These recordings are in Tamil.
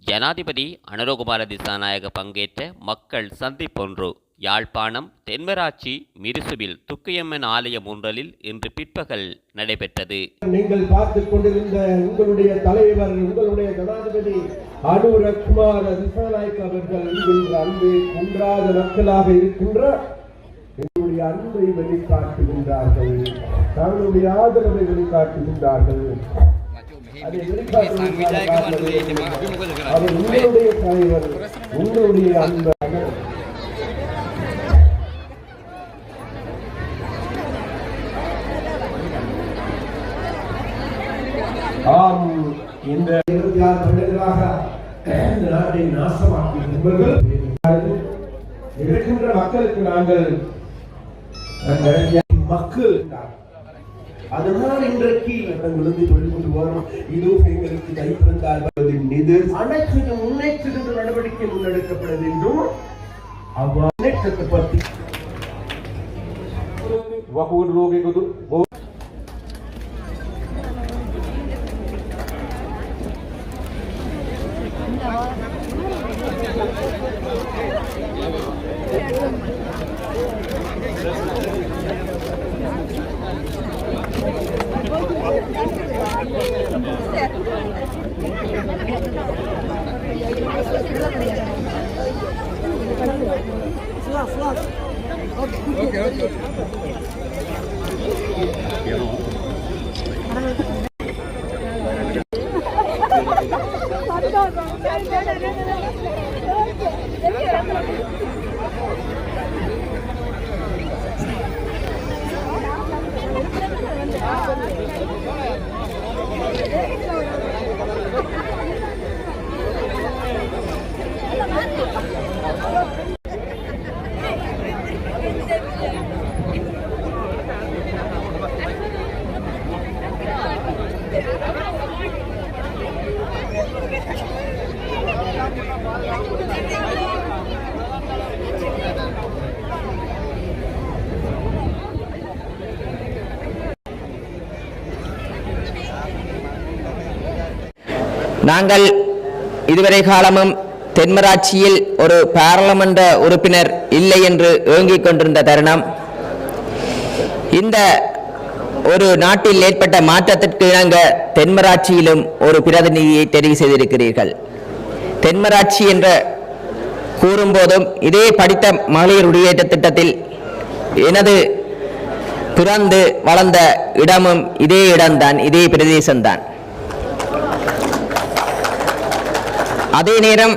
ஜனாதிபதி அனுரகுமார திசாநாயக பங்கேற்ற மக்கள் சந்திப்பொன்று யாழ்ப்பாணம் தென்மராட்சி மிருசுவில் துக்கையம்மன் ஆலயம் ஒன்றலில் இன்று பிற்பகல் நடைபெற்றது. நீங்கள் பார்த்துக் கொண்டிருந்த உங்களுடைய தலைவர், உங்களுடைய ஜனாதிபதி அனுரகுமார திசாநாயக அவர்கள் என்கின்ற அன்பு குன்றாத மக்களாக இருக்கின்ற எங்களுடைய அன்பை வெளிக்காட்டுகின்றார்கள், தங்களுடைய ஆதரவை வெளிக்காட்டுகின்றார்கள். அதை அவர் உங்களுடைய தலைவர், உங்களுடைய அன்பு. ஆம், இந்த 26 வருடங்களாக நாட்டை நாசமாக்கிய இருக்கின்ற மக்களுக்கு நாங்கள் மக்கள் அதனால் இன்றைக்கு நாங்கள் கொண்டு வரோம். இதோ எங்களுக்கு கைப்பிறந்தால் அனைத்தையும் முன்னேற்ற நடவடிக்கை முன்னெடுக்கப்பட வேண்டும். அவ்வாறு பற்றி நாங்கள் இதுவரை காலமும் தென்மராட்சியில் ஒரு பாராளுமன்ற உறுப்பினர் இல்லை என்று ஏங்கிக் கொண்டிருந்த தருணம், இந்த ஒரு நாட்டில் ஏற்பட்ட மாற்றத்திற்கு இணங்க தென்மராட்சியிலும் ஒரு பிரதிநிதியை தெரிவு செய்திருக்கிறீர்கள். தென்மராட்சி என்ற கூறும்போதும் இதே படித்த மகளிர் குடியேற்ற திட்டத்தில் எனது பிறந்து வளர்ந்த இடமும் இதே இடம்தான், இதே பிரதேசம்தான். அதே நேரம்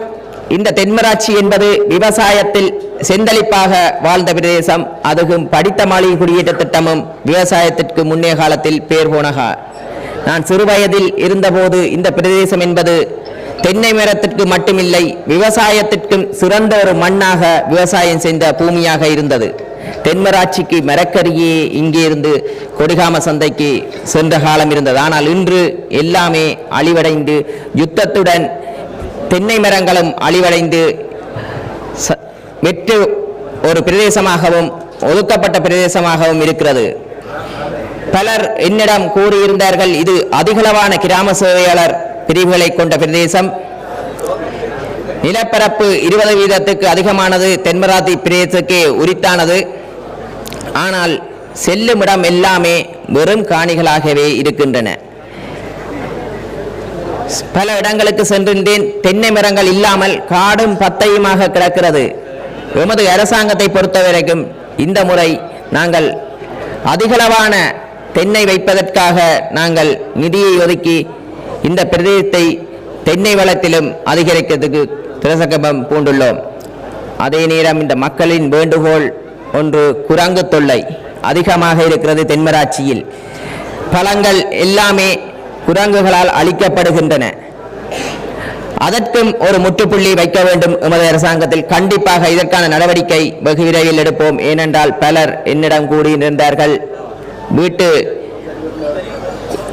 இந்த தென்மராட்சி என்பது விவசாயத்தில் செந்தளிப்பாக வாழ்ந்த பிரதேசம். அதுவும் படித்த மகளிர் குடியேற்ற திட்டமும் விவசாயத்திற்கு முன்னே காலத்தில் பேர் போனகா. நான் சிறுவயதில் இருந்தபோது இந்த பிரதேசம் என்பது தென்னை மரத்திற்கு மட்டுமில்லை, விவசாயத்திற்கும் சிறந்த ஒரு மண்ணாக விவசாயம் செய்த பூமியாக இருந்தது. தென்மராட்சிக்கு மரக்கரியே இங்கே இருந்து கொடிகாம சந்தைக்கு சென்ற காலம் இருந்தது. ஆனால் இன்று எல்லாமே அழிவடைந்து யுத்தத்துடன் தென்னை மரங்களும் அழிவடைந்து வெற்று ஒரு பிரதேசமாகவும் ஒதுக்கப்பட்ட பிரதேசமாகவும் இருக்கிறது. பலர் என்னிடம் கூறியிருந்தார்கள், இது அதிகளவான கிராம சேவையாளர் பிரிவுகளை கொண்ட பிரதேசம், நிலப்பரப்பு 20% அதிகமானது தென்மராட்சி பிரதேசத்துக்கே உரித்தானது. ஆனால் செல்லும் இடம் எல்லாமே வெறும் காணிகளாகவே இருக்கின்றன. பல இடங்களுக்கு சென்றிருந்தேன், தென்னை மரங்கள் இல்லாமல் காடும் பத்தையுமாக கிடக்கிறது. எமது அரசாங்கத்தை பொறுத்தவரைக்கும் இந்த முறை நாங்கள் அதிகளவான தென்னை வைப்பதற்காக நாங்கள் நிதியை ஒதுக்கி இந்த பிரதேசத்தை தென்னை வளத்திலும் அதிகரிக்கிறதுக்கு பிரசங்கம் பூண்டுள்ளோம். அதே நேரம் இந்த மக்களின் வேண்டுகோள் ஒன்று, குரங்கு தொல்லை அதிகமாக இருக்கிறது தென்மராட்சியில். பழங்கள் எல்லாமே குரங்குகளால் அழிக்கப்படுகின்றன. அதற்கும் ஒரு முற்றுப்புள்ளி வைக்க வேண்டும் எமது அரசாங்கத்தில். கண்டிப்பாக இதற்கான நடவடிக்கை வெகு விரைவில் எடுப்போம். ஏனென்றால் பலர் என்னிடம் கூறியிருந்தார்கள்,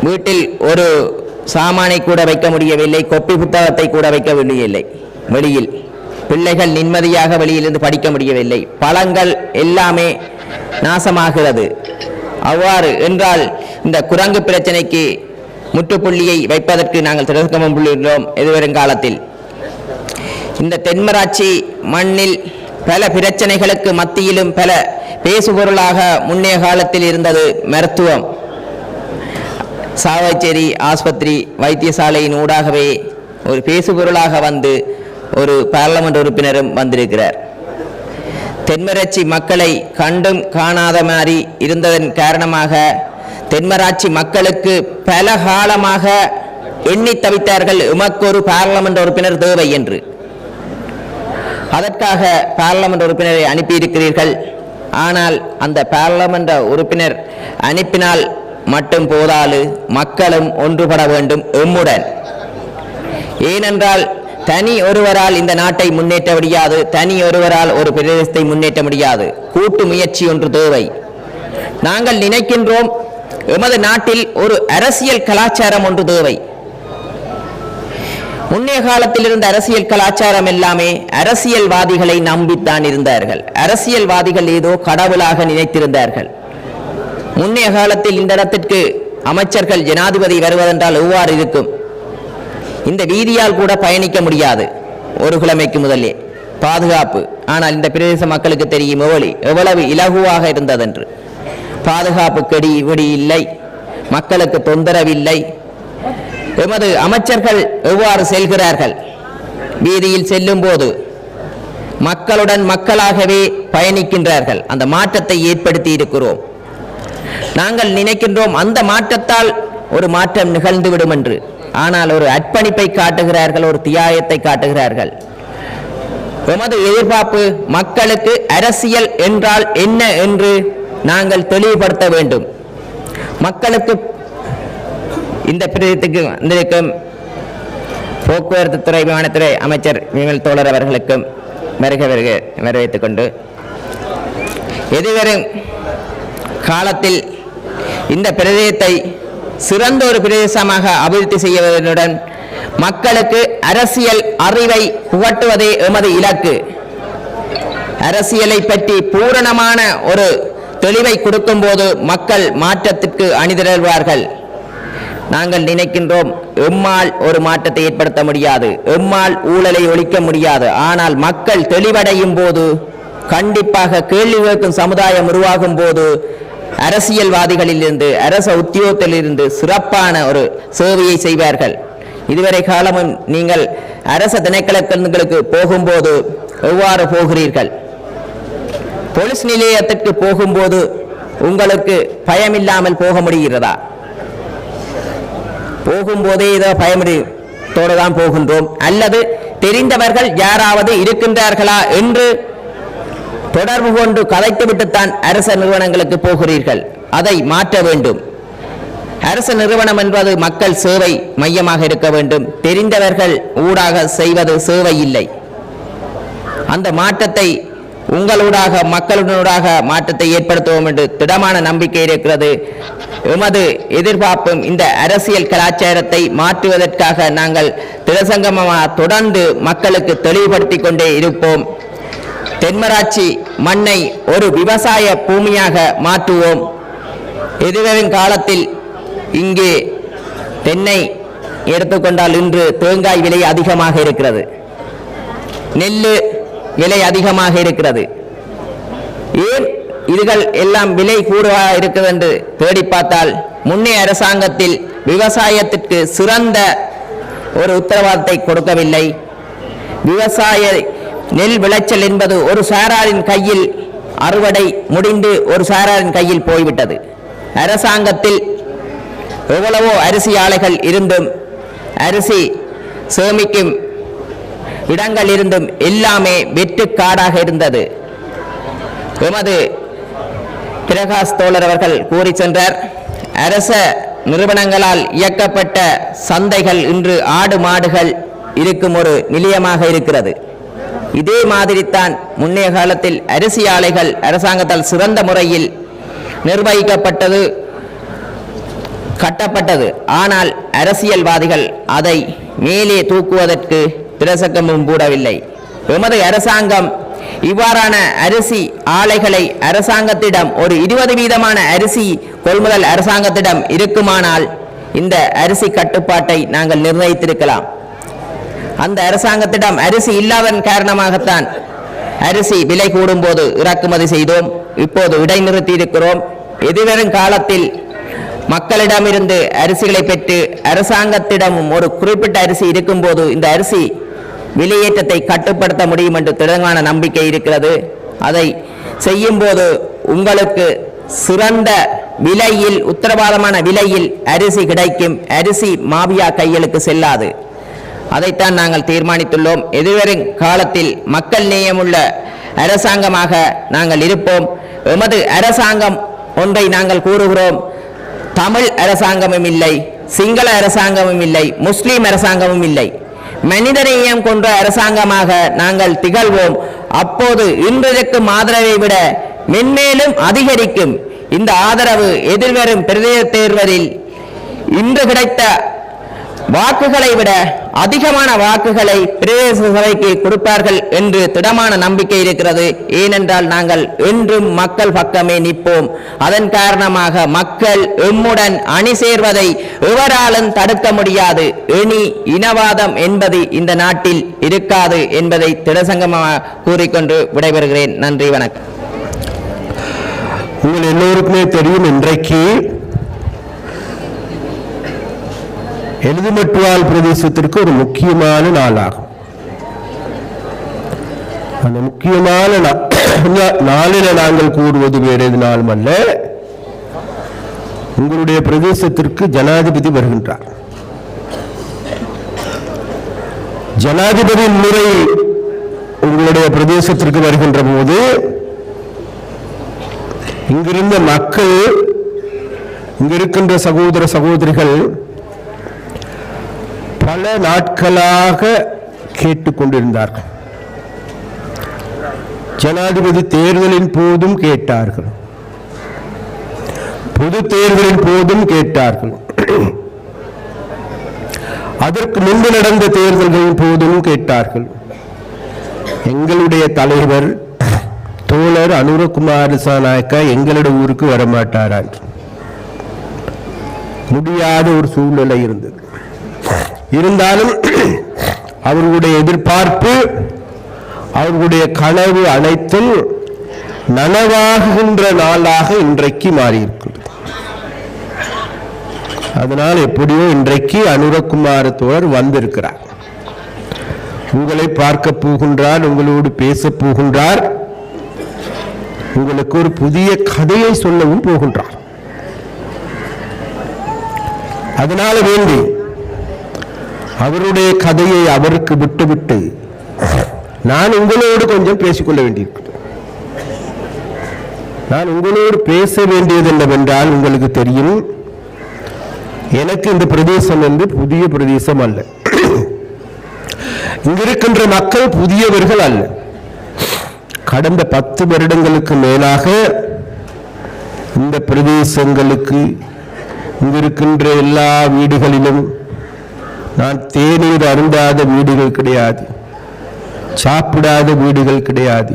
வீட்டில் ஒரு சாமானை கூட வைக்க முடியவில்லை, கொப்பி புத்தகத்தை கூட வைக்க முடியவில்லை, வெளியில் பிள்ளைகள் நிம்மதியாக வெளியிலிருந்து படிக்க முடியவில்லை, பழங்கள் எல்லாமே நாசமாகிறது. அவ்வாறு என்றால் இந்த குரங்கு பிரச்சனைக்கு முற்றுப்புள்ளியை வைப்பதற்கு நாங்கள் திரசங்கமம் உள்ளோம். எதிர்வரும் காலத்தில் இந்த தென்மராட்சி மண்ணில் பல பிரச்சனைகளுக்கு மத்தியிலும் பல பேசுபொருளாக முன்னைய காலத்தில் இருந்தது மருத்துவம். சாவச்சேரி ஆஸ்பத்திரி வைத்தியசாலையின் ஊடாகவே ஒரு பேசுபொருளாக வந்து ஒரு பார்லமெண்ட் உறுப்பினரும் வந்திருக்கிறார். தென்மராட்சி மக்களை கண்டும் காணாத மாதிரி இருந்ததன் காரணமாக தென்மராட்சி மக்களுக்கு பல காலமாக எண்ணி தவித்தார்கள், எமக்கு ஒரு பார்லமெண்ட் உறுப்பினர் தேவை என்று. அதற்காக பார்லமெண்ட் உறுப்பினரை அனுப்பியிருக்கிறீர்கள். ஆனால் அந்த பார்லமெண்ட் உறுப்பினர் அனுப்பினால் மட்டும் போதாது, மக்களும் ஒன்றுபட வேண்டும் எம்முடன். ஏனென்றால் தனி ஒருவரால் இந்த நாட்டை முன்னேற்ற முடியாது, தனி ஒருவரால் ஒரு பிரதேசத்தை முன்னேற்ற முடியாது. கூட்டு முயற்சி ஒன்று தேவை. நாங்கள் நினைக்கின்றோம் எமது நாட்டில் ஒரு அரசியல் கலாச்சாரம் ஒன்று தேவை. முன்னைய காலத்தில் இருந்த அரசியல் கலாச்சாரம் எல்லாமே அரசியல்வாதிகளை நம்பித்தான் இருந்தார்கள். அரசியல்வாதிகள் ஏதோ கடவுளாக நினைத்திருந்தார்கள். முன்னைய காலத்தில் இந்த இடத்திற்கு அமைச்சர்கள் ஜனாதிபதி வருவதென்றால் எவ்வாறு இருக்கும்? இந்த வீதியால் கூட பயணிக்க முடியாது ஒரு கிழமைக்கு முதலே, பாதுகாப்பு. ஆனால் இந்த பிரதேச மக்களுக்கு தெரியும் எவ்வளவு இலகுவாக இருந்ததென்று. பாதுகாப்பு கெடி விடி இல்லை, மக்களுக்கு தொந்தரவில்லை. எமது அமைச்சர்கள் எவ்வாறு செல்கிறார்கள்? வீதியில் செல்லும் போது மக்களுடன் மக்களாகவே பயணிக்கின்றார்கள். அந்த மாற்றத்தை ஏற்படுத்தி இருக்கிறோம். நாங்கள் நினைக்கின்றோம் அந்த மாற்றத்தால் ஒரு மாற்றம் நிகழ்ந்துவிடும் என்று. ஆனால் ஒரு அர்ப்பணிப்பை காட்டுகிறார்கள், ஒரு தியாகத்தை காட்டுகிறார்கள். எமது எதிர்பார்ப்பு மக்களுக்கு அரசியல் என்றால் என்ன என்று நாங்கள் தெளிவுபடுத்த வேண்டும். மக்களுக்கு இந்த பிரதேசத்துக்கு வந்திருக்கும் போக்குவரத்து துறை விமானத்துறை அமைச்சர் விமல் தோழர் அவர்களுக்கும் வரவேற்றுக் கொண்டு எதிர்வரும் காலத்தில் இந்த பிரதேசத்தை சிறந்த ஒரு பிரதேசமாக அபிவிருத்தி செய்வதனுடன் மக்களுக்கு அரசியல் அறிவை புகட்டுவதே எமது இலக்கு. அரசியலை பற்றி பூரணமான ஒரு தெளிவை கொடுக்கும் போது மக்கள் மாற்றத்திற்கு அணிதிரள்வார்கள். நாங்கள் நினைக்கின்றோம் எம்மால் ஒரு மாற்றத்தை ஏற்படுத்த முடியாது, எம்மால் ஊழலை ஒழிக்க முடியாது. ஆனால் மக்கள் தெளிவடையும் போது, கண்டிப்பாக கேள்வி கேட்கும் சமுதாயம் உருவாகும் போது அரசியல்வாதிகளிலிருந்து அரச உத்தியோகத்திலிருந்து சிறப்பான ஒரு சேவையை செய்வார்கள். இதுவரை காலமும் நீங்கள் அரச திணைக்களங்களுக்கு போகும்போது எவ்வாறு போகிறீர்கள்? போலீஸ் நிலையத்திற்கு போகும்போது உங்களுக்கு பயமில்லாமல் போக முடிகிறதா? போகும்போதே ஏதோ பயமுறையோடு தான் போகின்றோம். அல்லது தெரிந்தவர்கள் யாராவது இருக்கின்றார்களா என்று தொடர்பு கொண்டு கதைத்துவிட்டுத்தான் அரச நிறுவனங்களுக்கு போகிறீர்கள். அதை மாற்ற வேண்டும். அரச நிறுவனம் என்பது மக்கள் சேவை மையமாக இருக்க வேண்டும். தெரிந்தவர்கள் ஊடாக செய்வது சேவை இல்லை. அந்த மாற்றத்தை உங்களூடாக மக்களுடனாக மாற்றத்தை ஏற்படுத்துவோம் என்று திடமான நம்பிக்கை இருக்கிறது. எமது எதிர்பார்ப்பும் இந்த அரசியல் கலாச்சாரத்தை மாற்றுவதற்காக நாங்கள் திரசங்கமாக தொடர்ந்து மக்களுக்கு தெளிவுபடுத்தி கொண்டே இருப்போம். தென்மராட்சி மண்ணை ஒரு விவசாய பூமியாக மாற்றுவோம். எதிர்வரும் காலத்தில் இங்கே தென்னை எடுத்துக்கொண்டால் இன்று தேங்காய் விலை அதிகமாக இருக்கிறது, நெல் விலை அதிகமாக இருக்கிறது. ஏன் இதுகள் எல்லாம் விலை கூடுதலாக இருக்கிறது என்று தேடி பார்த்தால் முன்னைய அரசாங்கத்தில் விவசாயத்திற்கு சிறந்த ஒரு உத்தரவாதத்தை கொடுக்கவில்லை. விவசாய நெல் விளைச்சல் என்பது ஒரு சாராரின் கையில் அறுவடை முடிந்து ஒரு சாராரின் கையில் போய்விட்டது. அரசாங்கத்தில் எவ்வளவோ அரிசி ஆலைகள் இருந்தும் அரிசி சேமிக்கும் இடங்கள் இருந்தும் எல்லாமே வெற்றுக்காடாக இருந்தது. எமது பிரகாஷ் தோழர் அவர்கள் கூறி சென்றார், அரச நிறுவனங்களால் இயக்கப்பட்ட சந்தைகள் இன்று ஆடு மாடுகள் இருக்கும் ஒரு நிலையமாக இருக்கிறது. இதே மாதிரித்தான் முன்னைய காலத்தில் அரிசி ஆலைகள் அரசாங்கத்தால் சிறந்த முறையில் நிர்வகிக்கப்பட்டது, கட்டப்பட்டது. ஆனால் அரசியல்வாதிகள் அதை மேலே தூக்குவதற்கு பிரசங்கமும் கூடவில்லை. எமது அரசாங்கம் இவ்வாறான அரிசி ஆலைகளை அரசாங்கத்திடம் ஒரு 20% அரிசி கொள்முதல் அரசாங்கத்திடம் இருக்குமானால் இந்த அரிசி கட்டுப்பாட்டை நாங்கள் நிர்ணயித்திருக்கலாம். அந்த அரசாங்கத்திடம் அரிசி இல்லாதன் காரணமாகத்தான் அரிசி விலை கூடும்போது இறக்குமதி செய்தோம். இப்போது இடைநிறுத்தி இருக்கிறோம். எதிர்வரும் காலத்தில் மக்களிடமிருந்து அரிசிகளை பெற்று அரசாங்கத்திடமும் ஒரு குறிப்பிட்ட அரிசி இருக்கும்போது இந்த அரிசி விலையேற்றத்தை கட்டுப்படுத்த முடியும் என்று திடமான நம்பிக்கை இருக்கிறது. அதை செய்யும்போது உங்களுக்கு சிறந்த விலையில், உத்தரவாதமான விலையில் அரிசி கிடைக்கும். அரிசி மாபியா கைகளுக்கு செல்லாது. அதைத்தான் நாங்கள் தீர்மானித்துள்ளோம். எதிர்வரும் காலத்தில் மக்கள் நேயமுள்ள அரசாங்கமாக நாங்கள் இருப்போம். எமது அரசாங்கம் ஒன்றை நாங்கள் கூறுகிறோம். தமிழ் அரசாங்கமும் இல்லை, சிங்கள அரசாங்கமும் இல்லை, முஸ்லீம் அரசாங்கமும் இல்லை. மனிதநேயம் கொண்ட அரசாங்கமாக நாங்கள் திகழ்வோம். அப்போது இன்றைக்கும் ஆதரவை விட மென்மேலும் அதிகரிக்கும். இந்த ஆதரவு எதிர்வரும் பிரதேச தேர்தலில் இன்று கிடைத்த வாக்குகளை விட அதிகமான வாக்குகளை பிரதேச சபைக்கு கொடுப்பார்கள் என்று திடமான நம்பிக்கை இருக்கிறது. ஏனென்றால் நாங்கள் என்றும் மக்கள் பக்கமே நிற்போம். அதன் காரணமாக மக்கள் எம்முடன் அணி சேர்வதை எவராலும் தடுக்க முடியாது. இனி இனவாதம் என்பது இந்த நாட்டில் இருக்காது என்பதை திடசங்கமாக கூறிக்கொண்டு விடைபெறுகிறேன். நன்றி, வணக்கம். உங்கள் எல்லோருக்குமே தெரியும், இன்றைக்கு எழுதுமட்டுவால் பிரதேசத்திற்கு ஒரு முக்கியமான நாளாகும். அந்த முக்கியமான நாளில் நாங்கள் கூறுவது வேறு எது நாளும் அல்ல, உங்களுடைய பிரதேசத்திற்கு ஜனாதிபதி வருகின்றார். ஜனாதிபதி முறை உங்களுடைய பிரதேசத்திற்கு வருகின்ற போது இங்கிருந்த மக்கள், இங்கிருக்கின்ற சகோதர சகோதரிகள் பல நாட்களாக கேட்டுக்கொண்டிருந்தார்கள். ஜனாதிபதி தேர்தலின் போதும் கேட்டார்கள், பொது தேர்தலின் போதும் கேட்டார்கள், அதற்கு முன்பு நடந்த தேர்தல்களின் போதும் கேட்டார்கள். எங்களுடைய தலைவர் தோழர் அனுரகுமார் திசாநாயக்கா எங்களுடைய ஊருக்கு வரமாட்டாரா? முடியாத ஒரு சூழ்நிலை இருந்தது. இருந்தாலும் அவர்களுடைய எதிர்பார்ப்பு, அவர்களுடைய கனவு அனைத்தும் நனவாகுகின்ற நாளாக இன்றைக்கு மாறியிருக்கிறது. அதனால் எப்படியோ இன்றைக்கு அனுரகுமார் தோழர் வந்திருக்கிறார். உங்களை பார்க்க போகின்றார், உங்களோடு பேச போகின்றார், உங்களுக்கு ஒரு புதிய கதையை சொல்லவும் போகின்றார். அதனால வேண்டி அவருடைய கதையை அவருக்கு விட்டுவிட்டு நான் உங்களோடு கொஞ்சம் பேசிக்கொள்ள வேண்டியிருக்கிறது. நான் உங்களோடு பேச வேண்டியது என்னவென்றால், உங்களுக்கு தெரியும், எனக்கு இந்த பிரதேசம் என்று புதிய பிரதேசம் அல்ல. இங்கிருக்கின்ற மக்கள் புதியவர்கள் அல்ல. கடந்த 10 வருடங்களுக்கு மேலாக இந்த பிரதேசங்களுக்கு, இங்கிருக்கின்ற எல்லா வீடுகளிலும் நான் தேநீர் அருந்தாத வீடுகள் கிடையாது, சாப்பிடாத வீடுகள் கிடையாது.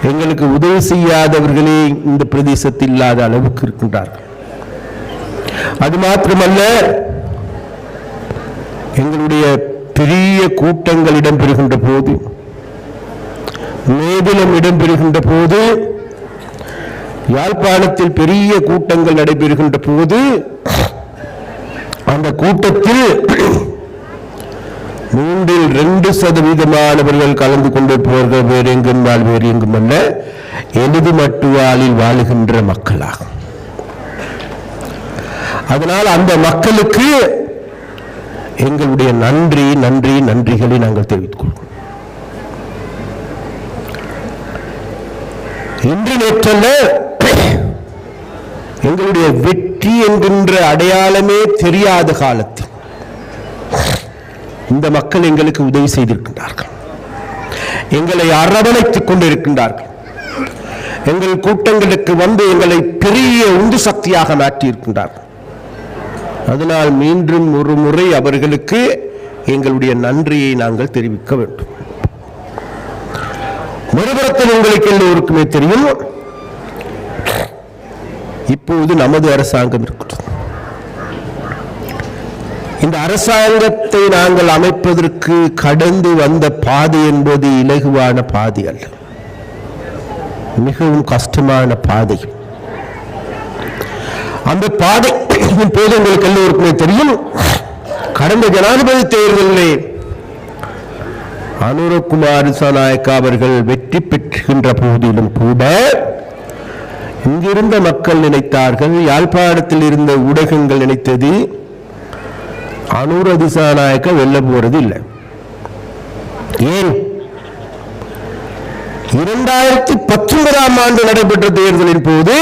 எங்களுக்கு உதவி செய்யாதவர்களே இந்த பிரதேசத்தில் இல்லாத அளவுக்கு இருக்கின்றார்கள். அது மாத்திரமல்ல, எங்களுடைய பெரிய கூட்டங்கள் இடம்பெறுகின்ற போது, மேதிலம் இடம்பெறுகின்ற போது, யாழ்ப்பாணத்தில் பெரிய கூட்டங்கள் நடைபெறுகின்ற போது, அந்த கூட்டத்தில் 2% கலந்து கொண்டு போர்கள். வேறு எங்கும் வேறு எங்கும் அல்ல, எழுதுமட்டுவாலில் வாழுகின்ற மக்களாகும். அதனால் அந்த மக்களுக்கு எங்களுடைய நன்றிகளை நாங்கள் தெரிவித்துக் கொள்வோம். இன்று நேற்றல்ல, எங்களுடைய வெற்றி என்கின்ற அடையாளமே தெரியாத காலத்தில் இந்த மக்கள் எங்களுக்கு உதவி செய்திருக்கின்றார்கள், எங்களை அரவணைத்துக் கொண்டிருக்கின்றார்கள், எங்கள் கூட்டங்களுக்கு வந்து எங்களை பெரிய உந்து சக்தியாக மாற்றியிருக்கின்றார்கள். அதனால் மீண்டும் ஒரு முறை அவர்களுக்கு எங்களுடைய நன்றியை நாங்கள் தெரிவிக்க வேண்டும். மறுபுறத்தில் உங்களுக்கு எல்லோருக்குமே தெரியும், இப்போது நமது அரசாங்கம் இருக்கிறது. இந்த அரசாங்கத்தை நாங்கள் அமைப்பதற்கு கடந்து வந்த பாதை என்பது இலகுவான பாதை அல்ல, மிகவும் கஷ்டமான பாதை. அந்த பாதை போது உங்களுக்கு எல்லோருக்குமே தெரியும், கடந்த ஜனாதிபதி தேர்தலிலே அனுரகுமார் திசாநாயக்கா அவர்கள் வெற்றி பெற்றுகின்ற போதிலும் கூட இங்கிருந்த மக்கள் நினைத்தார்கள், யாழ்ப்பாணத்தில் இருந்த ஊடகங்கள் நினைத்தது அனுர திசாநாயக்கா வெல்ல போறது இல்லை. ஏன்? 2019 ஆண்டு நடைபெற்ற தேர்தலின் போது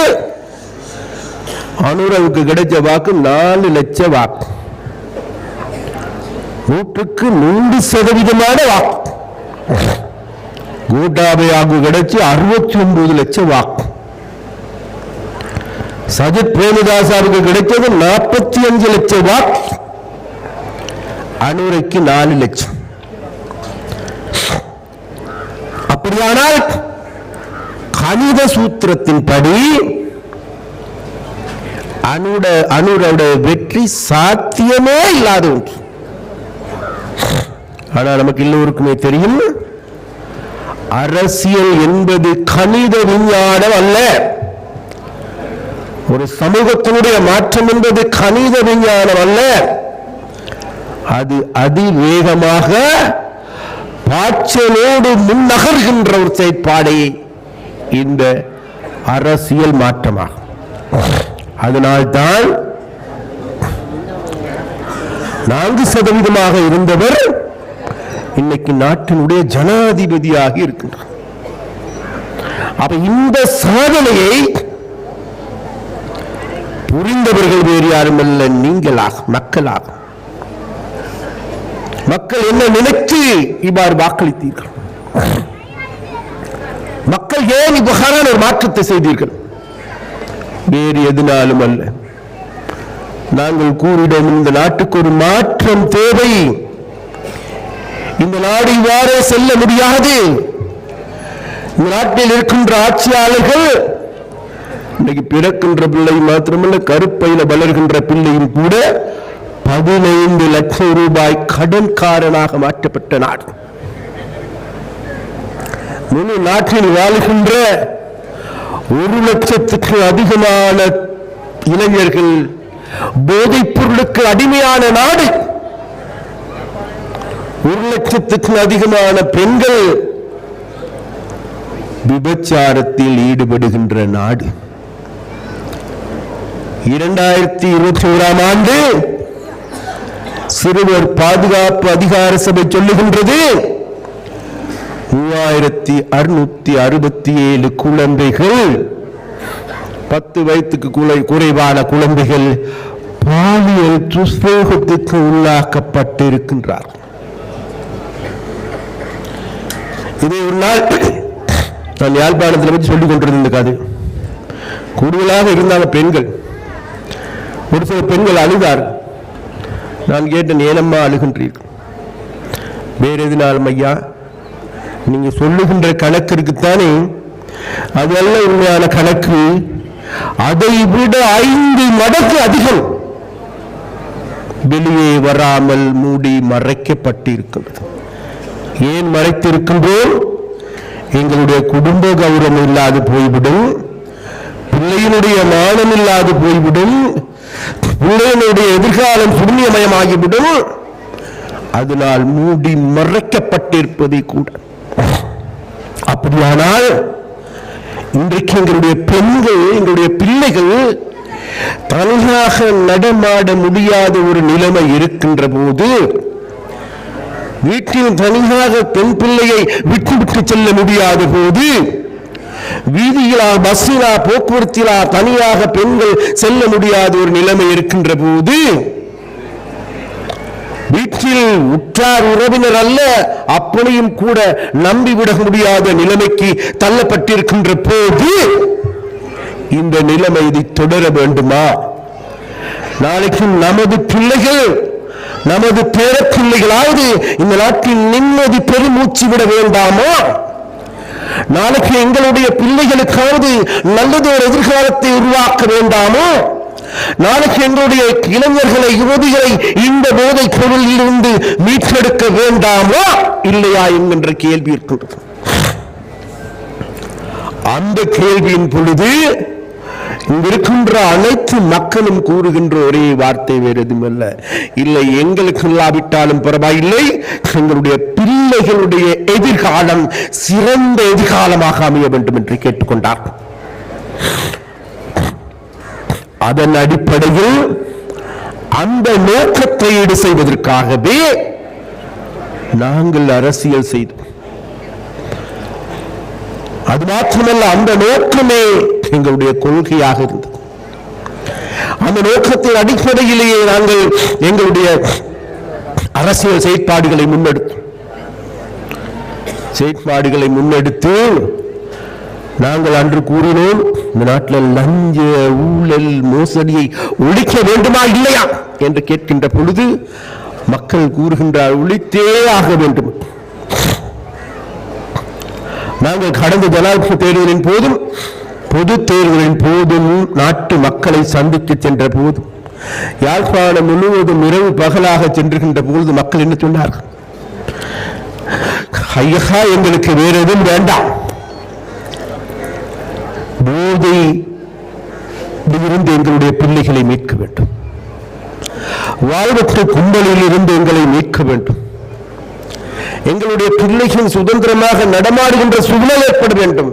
அனுரவுக்கு கிடைச்ச வாக்கு 4 லட்சம் வாக்கு, 100க்கு 100% வாக்கு. கோட்டாபயாவுக்கு கிடைச்சி 69 லட்சம் வாக்கு. சஜித் பிரேமதாசாவுக்கு கிடைச்சது 45 லட்சம் வாக்கு, அனுரைக்கு 4 லட்சம். அப்படியானால் கணித சூத்திரத்தின்படி அனுரோட வெற்றி சாத்தியமே இல்லாத ஒன்று. ஆனால் நமக்கு எல்லோருக்குமே தெரியும், அரசியல் என்பது கணித விஞ்ஞானம் அல்ல. ஒரு சமூகத்தினுடைய மாற்றம் என்பது கணித விஞ்ஞானம் அல்ல, அது அதிவேகமாக பாய்ச்சலோடு முன்னகர்கின்ற ஒரு செயற்பாடே இந்த அரசியல் மாற்றமாகும். அதனால்தான் 4% இருந்தவர் இன்னைக்கு நாட்டினுடைய ஜனாதிபதியாக இருக்கின்றார். அப்ப இந்த சாதனையை புரிந்தவர்கள் வேறு யாரும் அல்ல, நீங்களாக, மக்களாக. மக்கள் என்ன நினைத்து இவ்வாறு வாக்களித்தீர்கள்? மக்கள் ஏன் இவ்வாறான ஒரு மாற்றத்தை செய்தீர்கள்? வேறு எதனாலும் அல்ல. நாங்கள் கூறிடும், இந்த நாட்டுக்கு ஒரு மாற்றம் தேவை. இந்த நாடு இவ்வாறே செல்ல முடியாது. இந்த நாட்டில் இருக்கின்ற ஆட்சியாளர்கள் இன்னைக்கு பிறக்கின்ற பிள்ளை மாத்திரமல்ல, கருப்பையில வளர்கின்ற பிள்ளையும் கூட 15 லட்சம் ரூபாய் கடன்காரனாக மாற்றப்பட்ட நாடு. முழு நாட்டில் வாழ்கின்ற 1 லட்சத்துக்கு அதிகமான இளைஞர்கள் போதைப் பொருளுக்கு அடிமையான நாடு. 1 லட்சத்துக்கு அதிகமான பெண்கள் விபச்சாரத்தில் ஈடுபடுகின்ற நாடு. 2021 ஆண்டு சிறுவர் பாதுகாப்பு அதிகார சபை சொல்லுகின்றது 3667 குழந்தைகள், 10 வயதுக்கு குறைவான குழந்தைகள் பாலியல் துஷ்பிரயோகத்துக்கு உள்ளாக்கப்பட்டிருக்கின்றார். இதை ஒரு நாள் நான் யாழ்ப்பாணத்தில் பற்றி சொல்லிக் கொண்டிருந்த கதை. கூடுதலாக இருந்தாங்க பெண்கள். ஒரு சில பெண்கள் அழுதார். நான் கேட்டேன், ஏனம்மா அழுகின்றீர்கள்? வேறு எதுனாலும் ஐயா, நீங்க சொல்லுகின்ற கணக்கு இருக்குத்தானே, அதல்ல உண்மையான கணக்கு. அதை விட 5 மடங்கு அதிகம் வெளியே வராமல் மூடி மறைக்கப்பட்டிருக்கிறது. ஏன் மறைத்திருக்கின்றோம்? எங்களுடைய குடும்ப கௌரவம் இல்லாது போய்விடும், பிள்ளையினுடைய மானம் இல்லாது போய்விடும், பிள்ளையினுடைய எதிர்காலம் புண்ணியமயமாகிவிடும். அதனால் மூடி மறைக்கப்பட்டிருப்பதை கூட. அப்படியானால் இன்றைக்கு எங்களுடைய பெண்கள், எங்களுடைய பிள்ளைகள் தனியாக நடமாட முடியாத ஒரு நிலைமை இருக்கின்ற போது, வீட்டில் தனியாக பெண் பிள்ளையை விட்டு செல்ல முடியாத போது, வீதியிலா, பஸ்ஸிலா, போக்குவரத்திலா தனியாக பெண்கள் செல்ல முடியாத ஒரு நிலைமை இருக்கின்ற போது, வீட்டில் உற்றார் உறவினர் அல்ல அப்படியும் கூட நம்பிவிட முடியாத நிலைமைக்கு தள்ளப்பட்டிருக்கின்ற போது, இந்த நிலைமை இதை தொடர வேண்டுமா? நாளைக்கு நமது பிள்ளைகள், நமது பேர பிள்ளைகளாவது இந்த நாட்டில் நிம்மதி பெருமூச்சு விட வேண்டாமா? நாளைக்கு எங்களுடைய பிள்ளைகளுக்காவது நல்லதொரு எதிர்காலத்தை உருவாக்க வேண்டாமோ? நாளைக்கு எங்களுடைய இளைஞர்களை, யுவதிகளை இந்த போதைப் பொருளில் இருந்து மீட்டெடுக்க வேண்டாமா இல்லையா என்கின்ற கேள்வி இருக்கின்றது. அந்த கேள்வியின் பொழுது இங்கிருக்கின்ற அனைத்து மக்களும் கூறுகின்ற ஒரே வார்த்தை வேறு எதுவுமல்ல, இல்லை எங்களுக்கு இல்லாவிட்டாலும் பரவாயில்லை, எங்களுடைய பிள்ளைகளுடைய எதிர்காலம் சிறந்த எதிர்காலமாக அமைய வேண்டும் என்று கேட்டுக்கொண்டார். அதன் அடிப்படையில் அந்த நோக்கத்தை ஈடு செய்வதற்காகவே நாங்கள் அரசியல் செய்தோம். அது மாத்திரமல்ல, அந்த நோக்கமே எங்களுடைய கொள்கையாக இருந்தது. அந்த நோக்கத்தின் அடிப்படையிலேயே நாங்கள் எங்களுடைய அரசியல் செயற்பாடுகளை முன்னெடுத்து நாங்கள் அன்று கூறினோம், இந்த நாட்டில் லஞ்ச ஊழல் மோசடியை ஒழிக்க வேண்டுமா இல்லையா என்று கேட்கின்ற பொழுது மக்கள் கூறுகின்றார், ஒழித்தே ஆக வேண்டும். நாங்கள் கடந்த ஜனாதிபதி தேர்தலின் போதும் பொது தேர்தலின் போதும் நாட்டு மக்களை சந்திக்க சென்ற போதும் யாழ்ப்பாணம் முழுவதும் இரவு பகலாக சென்றுகின்ற பொழுது மக்கள் என்ன சொன்னார்கள்? ஐயா, எங்களுக்கு வேற எதுவும் வேண்டாம், போதை இருந்து எங்களுடைய பிள்ளைகளை மீட்க வேண்டும், வாழ்வற்ற கும்பலில் இருந்து எங்களை மீட்க வேண்டும், எங்களுடைய பிள்ளைகள் சுதந்திரமாக நடமாடுகின்ற சூழல் ஏற்பட வேண்டும்,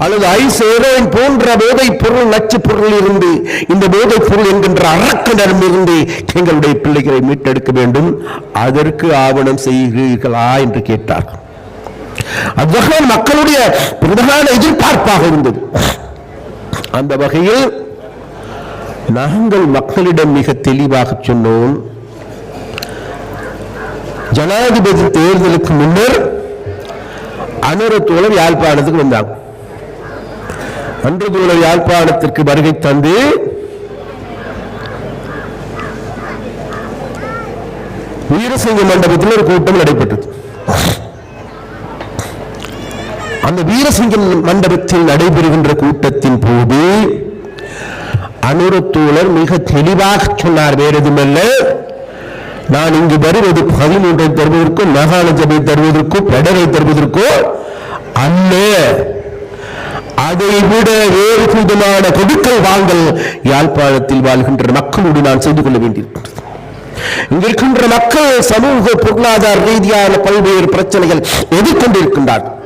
அல்லது ஐஸ் ஹெரோயின் போன்ற போதைப் பொருள் நச்சு பொருள் இருந்து இந்த போதைப் பொருள் என்கின்ற அரக்கனிடமிருந்து எங்களுடைய பிள்ளைகளை மீட்டெடுக்க வேண்டும், அதற்கு ஆவணம் செய்கிறீர்களா என்று கேட்டார்கள். அதுதான் மக்களுடைய பிரதான எதிர்பார்ப்பாக இருந்தது. அந்த வகையில் நாங்கள் மக்களிடம் மிக தெளிவாக சொன்னோம், ஜனாதிபதி தேர்தலுக்கு முன்னர் அனுரத்தோழர் யாழ்ப்பாணத்துக்கு வந்தாங்க. அன்றுதோழர் யாழ்ப்பாணத்திற்கு வருகை தந்து வீரசிங்க மண்டபத்தில் ஒரு கூட்டம் நடைபெற்றது. அந்த வீரசிங்க மண்டபத்தில் நடைபெறுகின்ற கூட்டத்தின் போது அனுரத்தோழர் மிக தெளிவாக சொன்னார், வேறு எதுவுமல்ல, நான் இங்கு வருவது 13 தருவதற்கோ மாகாண சபை தருவதற்கோ பெடரை தருவதற்கோ அல்ல, அதை விட வேறு விதமான கொடுக்கல் வாங்கல் யாழ்ப்பாணத்தில் வாழ்கின்ற மக்களோடு நான் செய்து கொள்ள வேண்டியிருக்கிறது. இங்கிருக்கின்ற மக்கள் சமூக பொருளாதார ரீதியான பல்வேறு பிரச்சனைகள் எதிர்கொண்டிருக்கின்றார்கள்.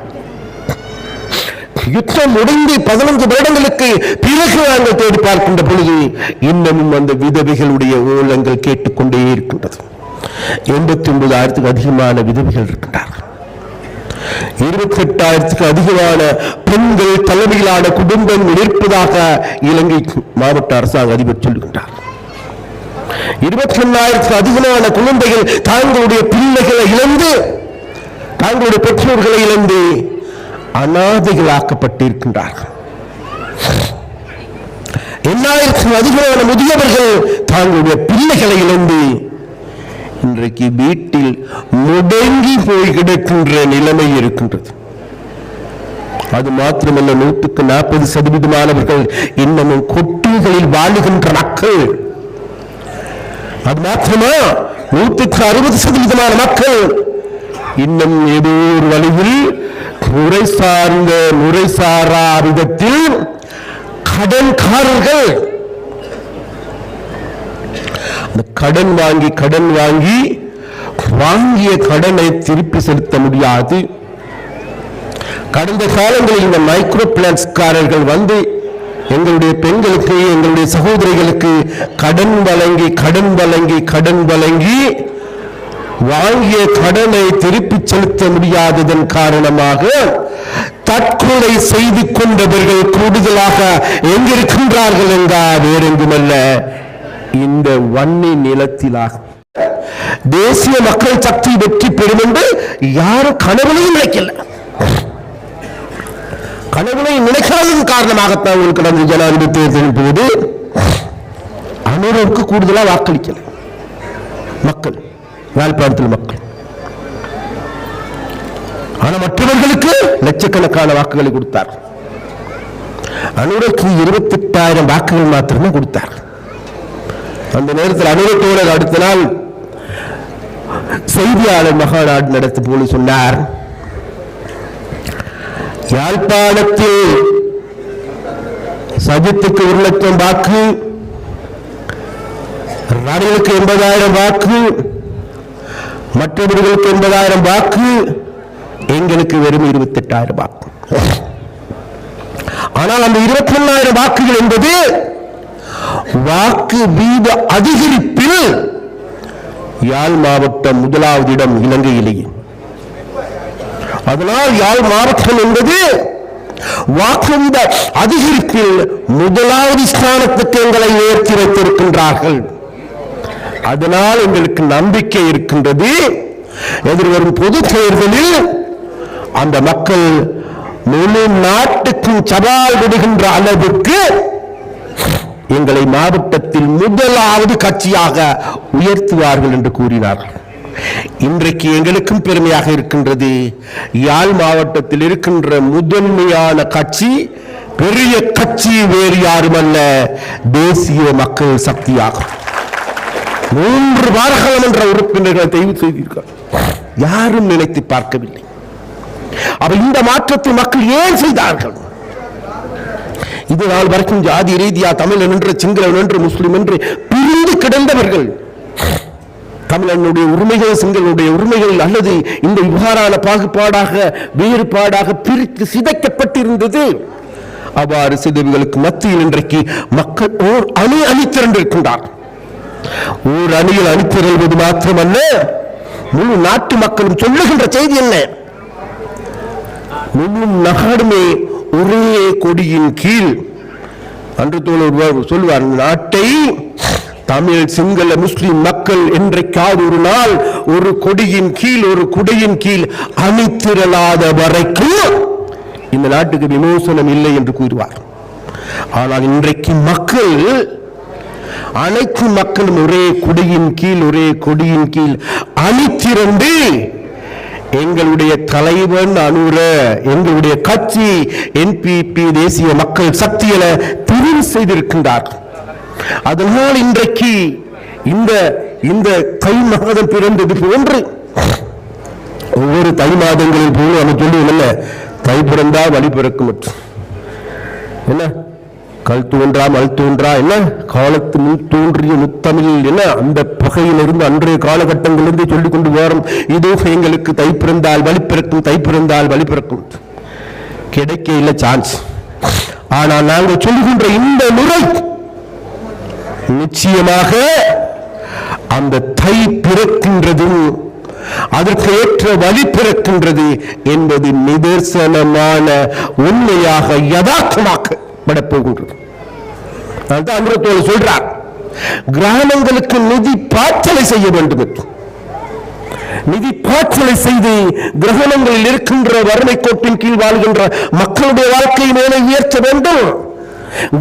யுத்தம் முடிந்து 15 வருடங்களுக்கு பிறகு நாங்கள் தேடி பார்க்கின்ற பொழுது இன்னமும் அந்த விதவைகளுடைய ஊழங்கள் கேட்டுக்கொண்டே இருக்கின்றது. 89,000 அதிகமான விதவைகள் இருக்கின்றார்கள். 28,000 அதிகமான பெண்கள் தலைமையிலான குடும்பம் இருப்பதாக இலங்கை மாவட்ட அரசாங்க அதிபர் சொல்லுகின்றார். 21,000 அதிகமான குழந்தைகள் தாங்களுடைய பிள்ளைகளை இழந்து, தாங்களுடைய பெற்றோர்களை இழந்து அநாதைகளாக்கப்பட்டிருக்கின்றார்கள். 8,000 அதிகமான முதியவர்கள் தாங்களுடைய பிள்ளைகளை இழந்து இன்றைக்கு வீட்டில் முடங்கி போய் கிடக்கின்ற நிலைமை இருக்கின்றது. அது மாத்திரமல்ல, 140% மாணவர்கள் இன்னமும் கொட்டில்களில் வாழுகின்ற மக்கள். அது மாத்திரமா, 160% மக்கள் இன்னும் ஏதோ ஒரு வழியில் முறை சார்ந்த முறை சாரா விதத்தில் கடன்காரர்கள். கடன் வாங்கி வாங்கிய கடனை திருப்பி செலுத்த முடியாது. கடந்த காலங்களில் இந்த மைக்ரோ பினான்ஸ்காரர்கள் வந்து எங்களுடைய பெண்களுக்கு, எங்களுடைய சகோதரிகளுக்கு கடன் வழங்கி வாங்கிய கடனை திருப்பி செலுத்த முடியாததன் காரணமாக தற்கொலை செய்து கொண்டவர்கள் கூடுதலாக எங்கிருக்கின்றார்கள் என்றால் வேறெங்குமல்ல, இந்த வன்னி நிலத்திலாக. தேசிய மக்கள் சக்தி வெற்றி பெறும் என்று யாரும் கனவுலையும் நினைக்கல. கனவுலையும் நினைக்காததன் காரணமாகத்தான் உங்களுக்கு கடந்த ஜனாதிபதி தேர்தலின் போது அனுரவுக்கு கூடுதலாக வாக்களிக்கல மக்கள், யாழ்ப்பாணத்தில் மக்கள். ஆனால் மற்றவர்களுக்கு லட்சக்கணக்கான வாக்குகளை கொடுத்தார். அனுரக்கு 28,000 வாக்குகள் மாத்திரமே கொடுத்தார். அந்த நேரத்தில் அனுரத்தோடு அடுத்த நாள் செய்தியாளர் மகாநாடு நடத்தும் போது சொன்னார், யாழ்ப்பாணத்தில் சஜித்துக்கு 1,00,000 வாக்கு, ரணிலுக்கு 80,000 வாக்கு, மற்றவர்களுக்கு 80,000 வாக்கு, எங்களுக்கு வெறும் 28,000 வாக்கு. ஆனால் அந்த 21,000 வாக்குகள் என்பது வாக்கு வீத அதிகரிப்பில் யாழ் மாவட்டம் முதலாவது இடம் இலங்கையிலேயே. அதனால் யாழ் மாவட்டம் என்பது வாக்கு வீத அதிகரிப்பில் முதலாவது ஸ்தானத்துக்கு எங்களை உயர்த்தி வைத்திருக்கின்றார்கள். அதனால் எங்களுக்கு நம்பிக்கை இருக்கின்றது, எதிர்வரும் பொது தேர்தலில் அந்த மக்கள் முழு நாட்டுக்கும் சவால் விடுகின்ற அளவுக்கு எங்களை மாவட்டத்தில் முதலாவது கட்சியாக உயர்த்துவார்கள் என்று கூறினார்கள். இன்றைக்கு எங்களுக்கும் பெருமையாக இருக்கின்றது, யாழ் மாவட்டத்தில் இருக்கின்ற முதன்மையான கட்சி பெரிய கட்சி வேறு யாருமல்ல, தேசிய மக்கள் சக்தியாகும். 3 பாராளுமன்ற உறுப்பினர்களை தெரிவு செய்தீர்கள், யாரும் நினைத்து பார்க்கவில்லை. அப்ப இந்த மாற்றத்தை மக்கள் ஏன் செய்தார்கள்? இது நாள் வரைக்கும் ஜாதி ரீதியா தமிழன் என்று, சிங்களன் என்று, முஸ்லிம் என்று பிரிந்து கிடந்தவர்கள், தமிழனுடைய உரிமைகள் சிங்களுடைய உரிமைகள் அல்லது இந்த இவ்வாறான பாகுபாடாக வேறுபாடாக பிரித்து சிதைக்கப்பட்டிருந்தது. அவ்வாறு சிதைவுகளுக்கு மத்தியில் இன்றைக்கு மக்கள் ஓர் அணி திரண்டிருக்கின்றார். ஓர் அணியில் அணித்திரள்வது மாத்திரமல்ல, முழு நாட்டு மக்களும் சொல்லுகின்ற செய்தி என்ன? முழு நாடுமே ஒரே கொடியின் கீழ், அன்று சொல்லுவார், நாட்டை தமிழ் சிங்கள முஸ்லிம் மக்கள் என்றைக்காவது ஒரு நாள் ஒரு கொடியின் கீழ், ஒரு குடையின் கீழ் அணித்திரளாத வரைக்கும் இந்த நாட்டுக்கு விமோசனம் இல்லை என்று கூறுவார். ஆனால் இன்றைக்கு மக்கள், அனைத்து மக்களும் ஒரே குடையின் கீழ், ஒரே கொடியின் கீழ் அணித்திரண்டு எங்களுடைய தலைவன் அனுர, எங்களுடைய கட்சி NPP தேசிய மக்கள் சக்தியில தெரிவு செய்திருக்கின்றார். அதனால் இன்றைக்கு இந்த தை மாதம் பிறந்தது போன்று ஒவ்வொரு தை மாதங்களில் போல நம்ம சொல்லுவோம், தை பிறந்தா வழி பிறக்கும், என்ன கல் தோன்றா மல் தோன்றா, என்ன காலத்து முன் தோன்றிய முத்தமிழ், என்ன அந்த பகையிலிருந்து அன்றைய காலகட்டங்களிலிருந்து சொல்லிக் கொண்டு வரும். இதோ எங்களுக்கு தை பிறந்தால் வழி பிறக்கும், தை பிறந்தால் வழி பிறக்கும், கிடைக்க இல்லை சான்ஸ். ஆனால் நாங்கள் சொல்லுகின்ற இந்த முறை நிச்சயமாக அந்த தை பிறக்கின்றதும் அதற்கு ஏற்ற வழி பிறக்கின்றது என்பது நிதர்சனமான உண்மையாக யதார்த்தமாக போகின்றது. அன்றத்தோடு சொல்றார், கிராமங்களுக்கு நிதி பாற்றலை செய்ய வேண்டும் என்று. நிதி பாற்றலை செய்து கிராமங்களில் இருக்கின்ற வறுமை கோட்டின் கீழ் வாழ்கின்ற மக்களுடைய வாழ்க்கை மேலே உயர்த்த வேண்டும்.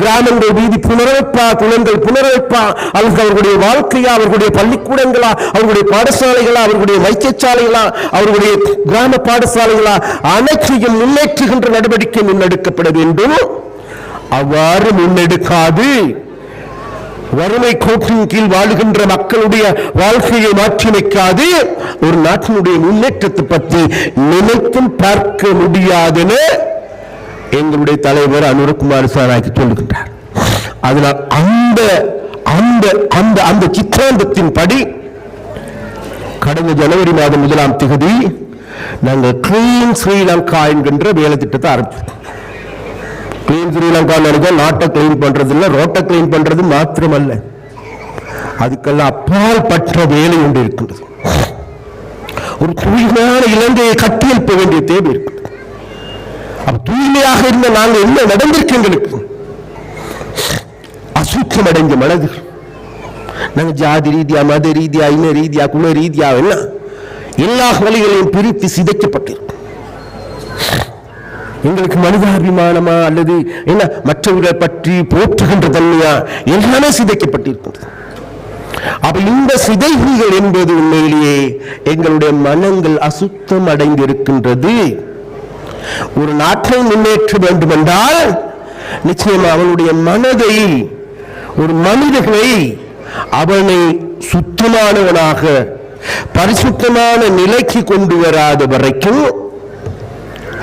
கிராமங்கள் வீதி புனரமைப்பா, குளங்கள் புனரமைப்பா, அல்லது அவர்களுடைய வாழ்க்கையா, அவர்களுடைய பள்ளிக்கூடங்களா, அவர்களுடைய பாடசாலைகளா, அவர்களுடைய வைத்தியசாலைகளா, அவர்களுடைய கிராம பாடசாலைகளா, அனைத்தையும் முன்னேற்றுகின்ற நடவடிக்கை முன்னெடுக்கப்பட வேண்டும். அவ்வாறு முன்னெடுக்காது வறுமை கோட்டின் கீழ் வாழுகின்ற மக்களுடைய வாழ்க்கையை மாற்றியமைக்காது ஒரு நாட்டினுடைய முன்னேற்றத்தை பற்றி நினைத்தும் பார்க்க முடியாதென எங்களுடைய தலைவர் அனுரகுமார் சாராய்க்கு சொல்லுகின்றார். அதனால் அந்த அந்த அந்த அந்த சித்தாந்தத்தின் படி கடந்த ஜனவரி மாதம் 1ஆம் தேதி நாங்கள் கிளீன் ஸ்ரீலங்கா என்கின்ற வேலை திட்டத்தை ஆரம்பிச்சோம். கிளீன் ஸ்ரீலங்கா நாட்டை கிளீன் பண்றது இல்லை, ரோட்டை கிளீன் பண்றது மாத்திரமல்ல, அதுக்கெல்லாம் அப்பால் பற்ற வேலை ஒன்று இருக்கின்றது. ஒரு தூய்மையான இலங்கையை கட்டியெழுப்ப வேண்டிய தேவை இருக்கு. தூய்மையாக இருந்த நாங்கள் என்ன நடந்திருக்கு? எங்களுக்கு அசுத்தம் அடைஞ்ச மனது, நாங்க ஜாதி ரீதியா, மத ரீதியா, இன ரீதியா, குல ரீதியா எல்லா வழிகளையும் பிரித்து சிதைக்கப்பட்டிருக்கும். எங்களுக்கு மனிதாபிமானமா அல்லது என்ன மற்றவர்களை பற்றி போற்றுகின்ற தன்மையா எல்லாமே சிதைக்கப்பட்டிருக்கிறது. அப்ப இந்த சிதைவுகள் என்பது உண்மையிலேயே எங்களுடைய மனங்கள் அசுத்தம் அடைந்திருக்கின்றது. ஒரு நாட்டை முன்னேற்ற வேண்டும் என்றால் நிச்சயமா அவனுடைய மனதை, ஒரு மனிதனை அவனை சுத்தமானவனாக பரிசுத்தமான நிலைக்கு கொண்டு வராத வரைக்கும்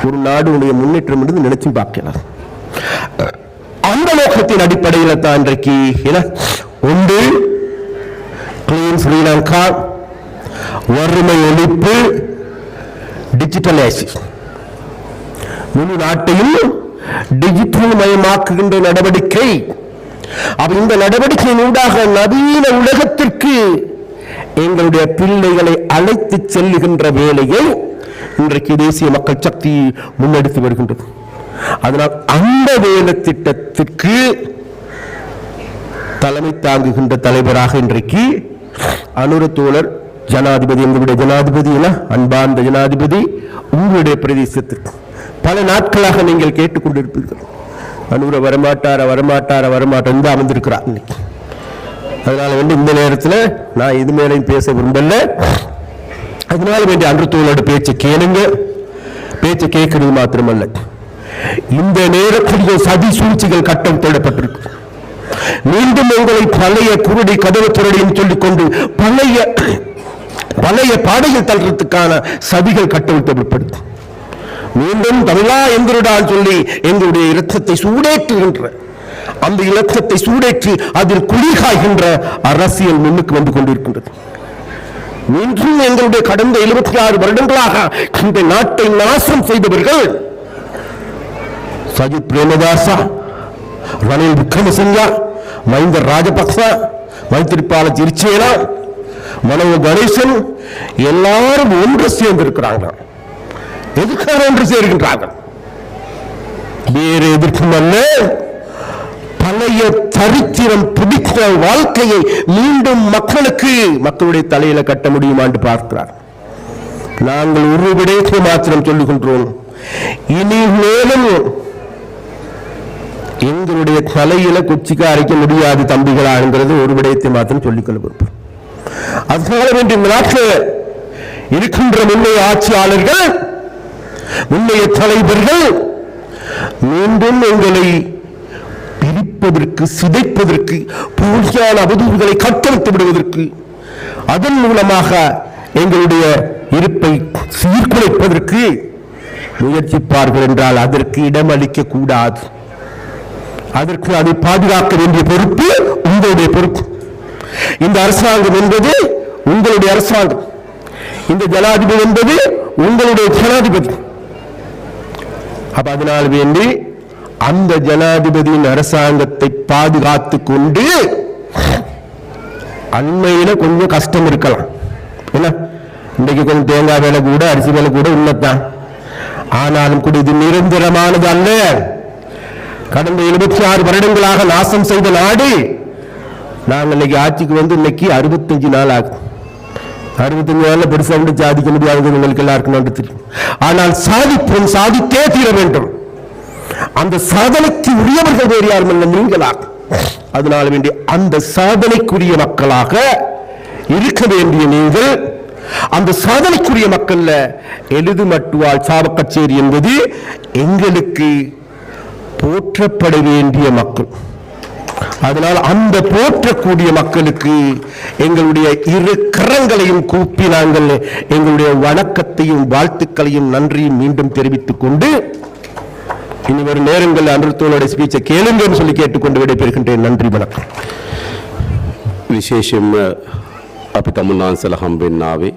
ஒரு நாடுடைய முன்னேற்றம் என்று நினைச்சு பார்க்கலாம். அந்த நோக்கத்தின் அடிப்படையில் தான் இன்றைக்கு ஒன்று கிளீன் ஸ்ரீலங்கா, வறுமை ஒழிப்பு, டிஜிட்டலைசேஷன், முழு நாட்டையும் டிஜிட்டல் மயமாக்குகின்ற நடவடிக்கை. இந்த நடவடிக்கையின் ஊடாக நவீன உலகத்திற்கு எங்களுடைய பிள்ளைகளை அழைத்து செல்லுகின்ற வேலையை இன்றைக்கு தேசிய மக்கள் சக்தி முன்னெடுத்து வருகின்றது. அதனால் அந்த வேலை திட்டத்திற்கு தலைமை தாங்குகின்ற தலைவராக இன்றைக்கு அனுர தோழர் ஜனாதிபதி, எங்களுடைய ஜனாதிபதி, அன்பார்ந்த ஜனாதிபதி, உங்களுடைய பிரதேசத்திற்கு பல நாட்களாக நீங்கள் கேட்டுக்கொண்டிருப்பீர்கள். அனுர வரமாட்டார அமர்ந்திருக்கிறார் இன்னைக்கு. அதனால இந்த நேரத்தில் நான் இது மேலையும் பேச விரும்பல. அதனால வேண்டிய அன்று தோழோட பேச்சை கேளுங்க. பேச்சை கேட்கறது மாத்திரமல்ல, இந்த நேரத்தில் சதி சூழ்ச்சிகள் கட்டம் தேடப்பட்டிருக்கு. மீண்டும் உங்களை பழைய குருடி கதவு துரடின்னு சொல்லிக்கொண்டு பழைய பாடையில் தள்ளுறதுக்கான சதிகள் கட்டவிழ்த்தப்படுது. மீண்டும் தமிழா எங்களுடால் சொல்லி எங்களுடைய இரத்தத்தை சூடேற்றுகின்ற, அந்த இரத்தத்தை சூடேற்றி அதில் குளிர்காய்கின்ற அரசியல் முன்னுக்கு வந்து கொண்டிருக்கின்றது. மீண்டும் எங்களுடைய கடந்த 76 வருடங்களாக இந்த நாட்டை நாசம் செய்தவர்கள் சஜித் பிரேமதாசா, ரணில் விக்ரமசிங்கா, மஹிந்த ராஜபக்ச, மைத்திரிபால சிறிசேனா, மனோ கணேசன் எல்லாரும் ஒன்று சேர்ந்திருக்கிறாங்க. எதுக்காக ஒன்று சேர்கின்றார்கள்? வேறு எதற்கும் அல்ல, பழைய சரித்திரம் பிடித்த வாழ்க்கையை மீண்டும் மக்களுடைய தலையில கட்ட முடியுமா என்று பார்க்கிறார். நாங்கள் ஒரு விடயத்தை மாத்திரம் சொல்லுகின்றோம், இனி மேலும் எங்களுடைய தலையில குச்சிக்கு அரைக்க முடியாது தம்பிகளாங்கிறது ஒரு விடயத்தை மாத்திரம் சொல்லிக்கொள்ள விரும்பும். அதனால வேண்டிய இந்த நாட்டில் இருக்கின்ற முன்னைய ஆட்சியாளர்கள், முன்னைய தலைவர்கள் மீண்டும் எங்களை பிரிப்பதற்கு, சிதைப்பதற்கு, போலியான அவதூறுகளை கட்டமைத்து விடுவதற்கு, அதன் மூலமாக எங்களுடைய இருப்பை சீர்குலைப்பதற்கு முயற்சிப்பார்கள் என்றால் அதற்கு இடமளிக்க கூடாது. அதற்கு அதை பாதுகாக்க வேண்டிய பொறுப்பு உங்களுடைய பொறுப்பு. இந்த அரசாங்கம் என்பது உங்களுடைய அரசாங்கம், இந்த ஜனாதிபதி என்பது உங்களுடைய ஜனாதிபதி. அதனால் வேண்டி அந்த ஜனாதிபதியின் அரசாங்கத்தை பாதுகாத்து கொண்டு, அண்மையில கொஞ்சம் கஷ்டம் இருக்கலாம், இன்றைக்கு கொஞ்சம் தேங்காய் வேலை கூட, அரிசி வேலை கூட உண்மைத்தான். ஆனாலும் கூட இது நிரந்தரமானது அல்ல. கடந்த 76 வருடங்களாக நாசம் செய்த நாடு, நாங்கள் இன்னைக்கு ஆட்சிக்கு வந்து இன்னைக்கு 65 நாள் ஆகுது. 65 நாள்ல பெருசா கூட சாதிக்க முடியாது, உங்களுக்கு எல்லாருக்கும் நன்றி தெரியும். ஆனால் சாதிப்போம், சாதித்தே தீர வேண்டும். அந்த சாதனைக்கு உரியவர்கள் வேறு யாரும் அல்ல, நீங்களா. அதனால வேண்டிய அந்த சாதனைக்குரிய மக்களாக இருக்க வேண்டிய நீங்கள், அந்த சாதனைக்குரிய மக்கள்ல எழுது மட்டுவால் சாவக்கச்சேரி என்பது எங்களுக்கு போற்றப்பட வேண்டிய மக்கள். அதனால் அந்த போற்றக்கூடிய மக்களுக்கு எங்களுடைய இரு கரங்களையும் கூப்பி நாங்கள் எங்களுடைய வணக்கத்தையும் வாழ்த்துக்களையும் நன்றியும் மீண்டும் தெரிவித்துக் கொண்டு, இனி வரும் நேரங்கள் அனுரத்தோட ஸ்பீச்சை கேளுங்கன்னு சொல்லி கேட்டுக்கொண்டு விடைபெறுகின்றேன். நன்றி, வணக்கம். විශේෂයෙන්ම අපි තමුන්නාන්සල හම්බෙන්න ආවේ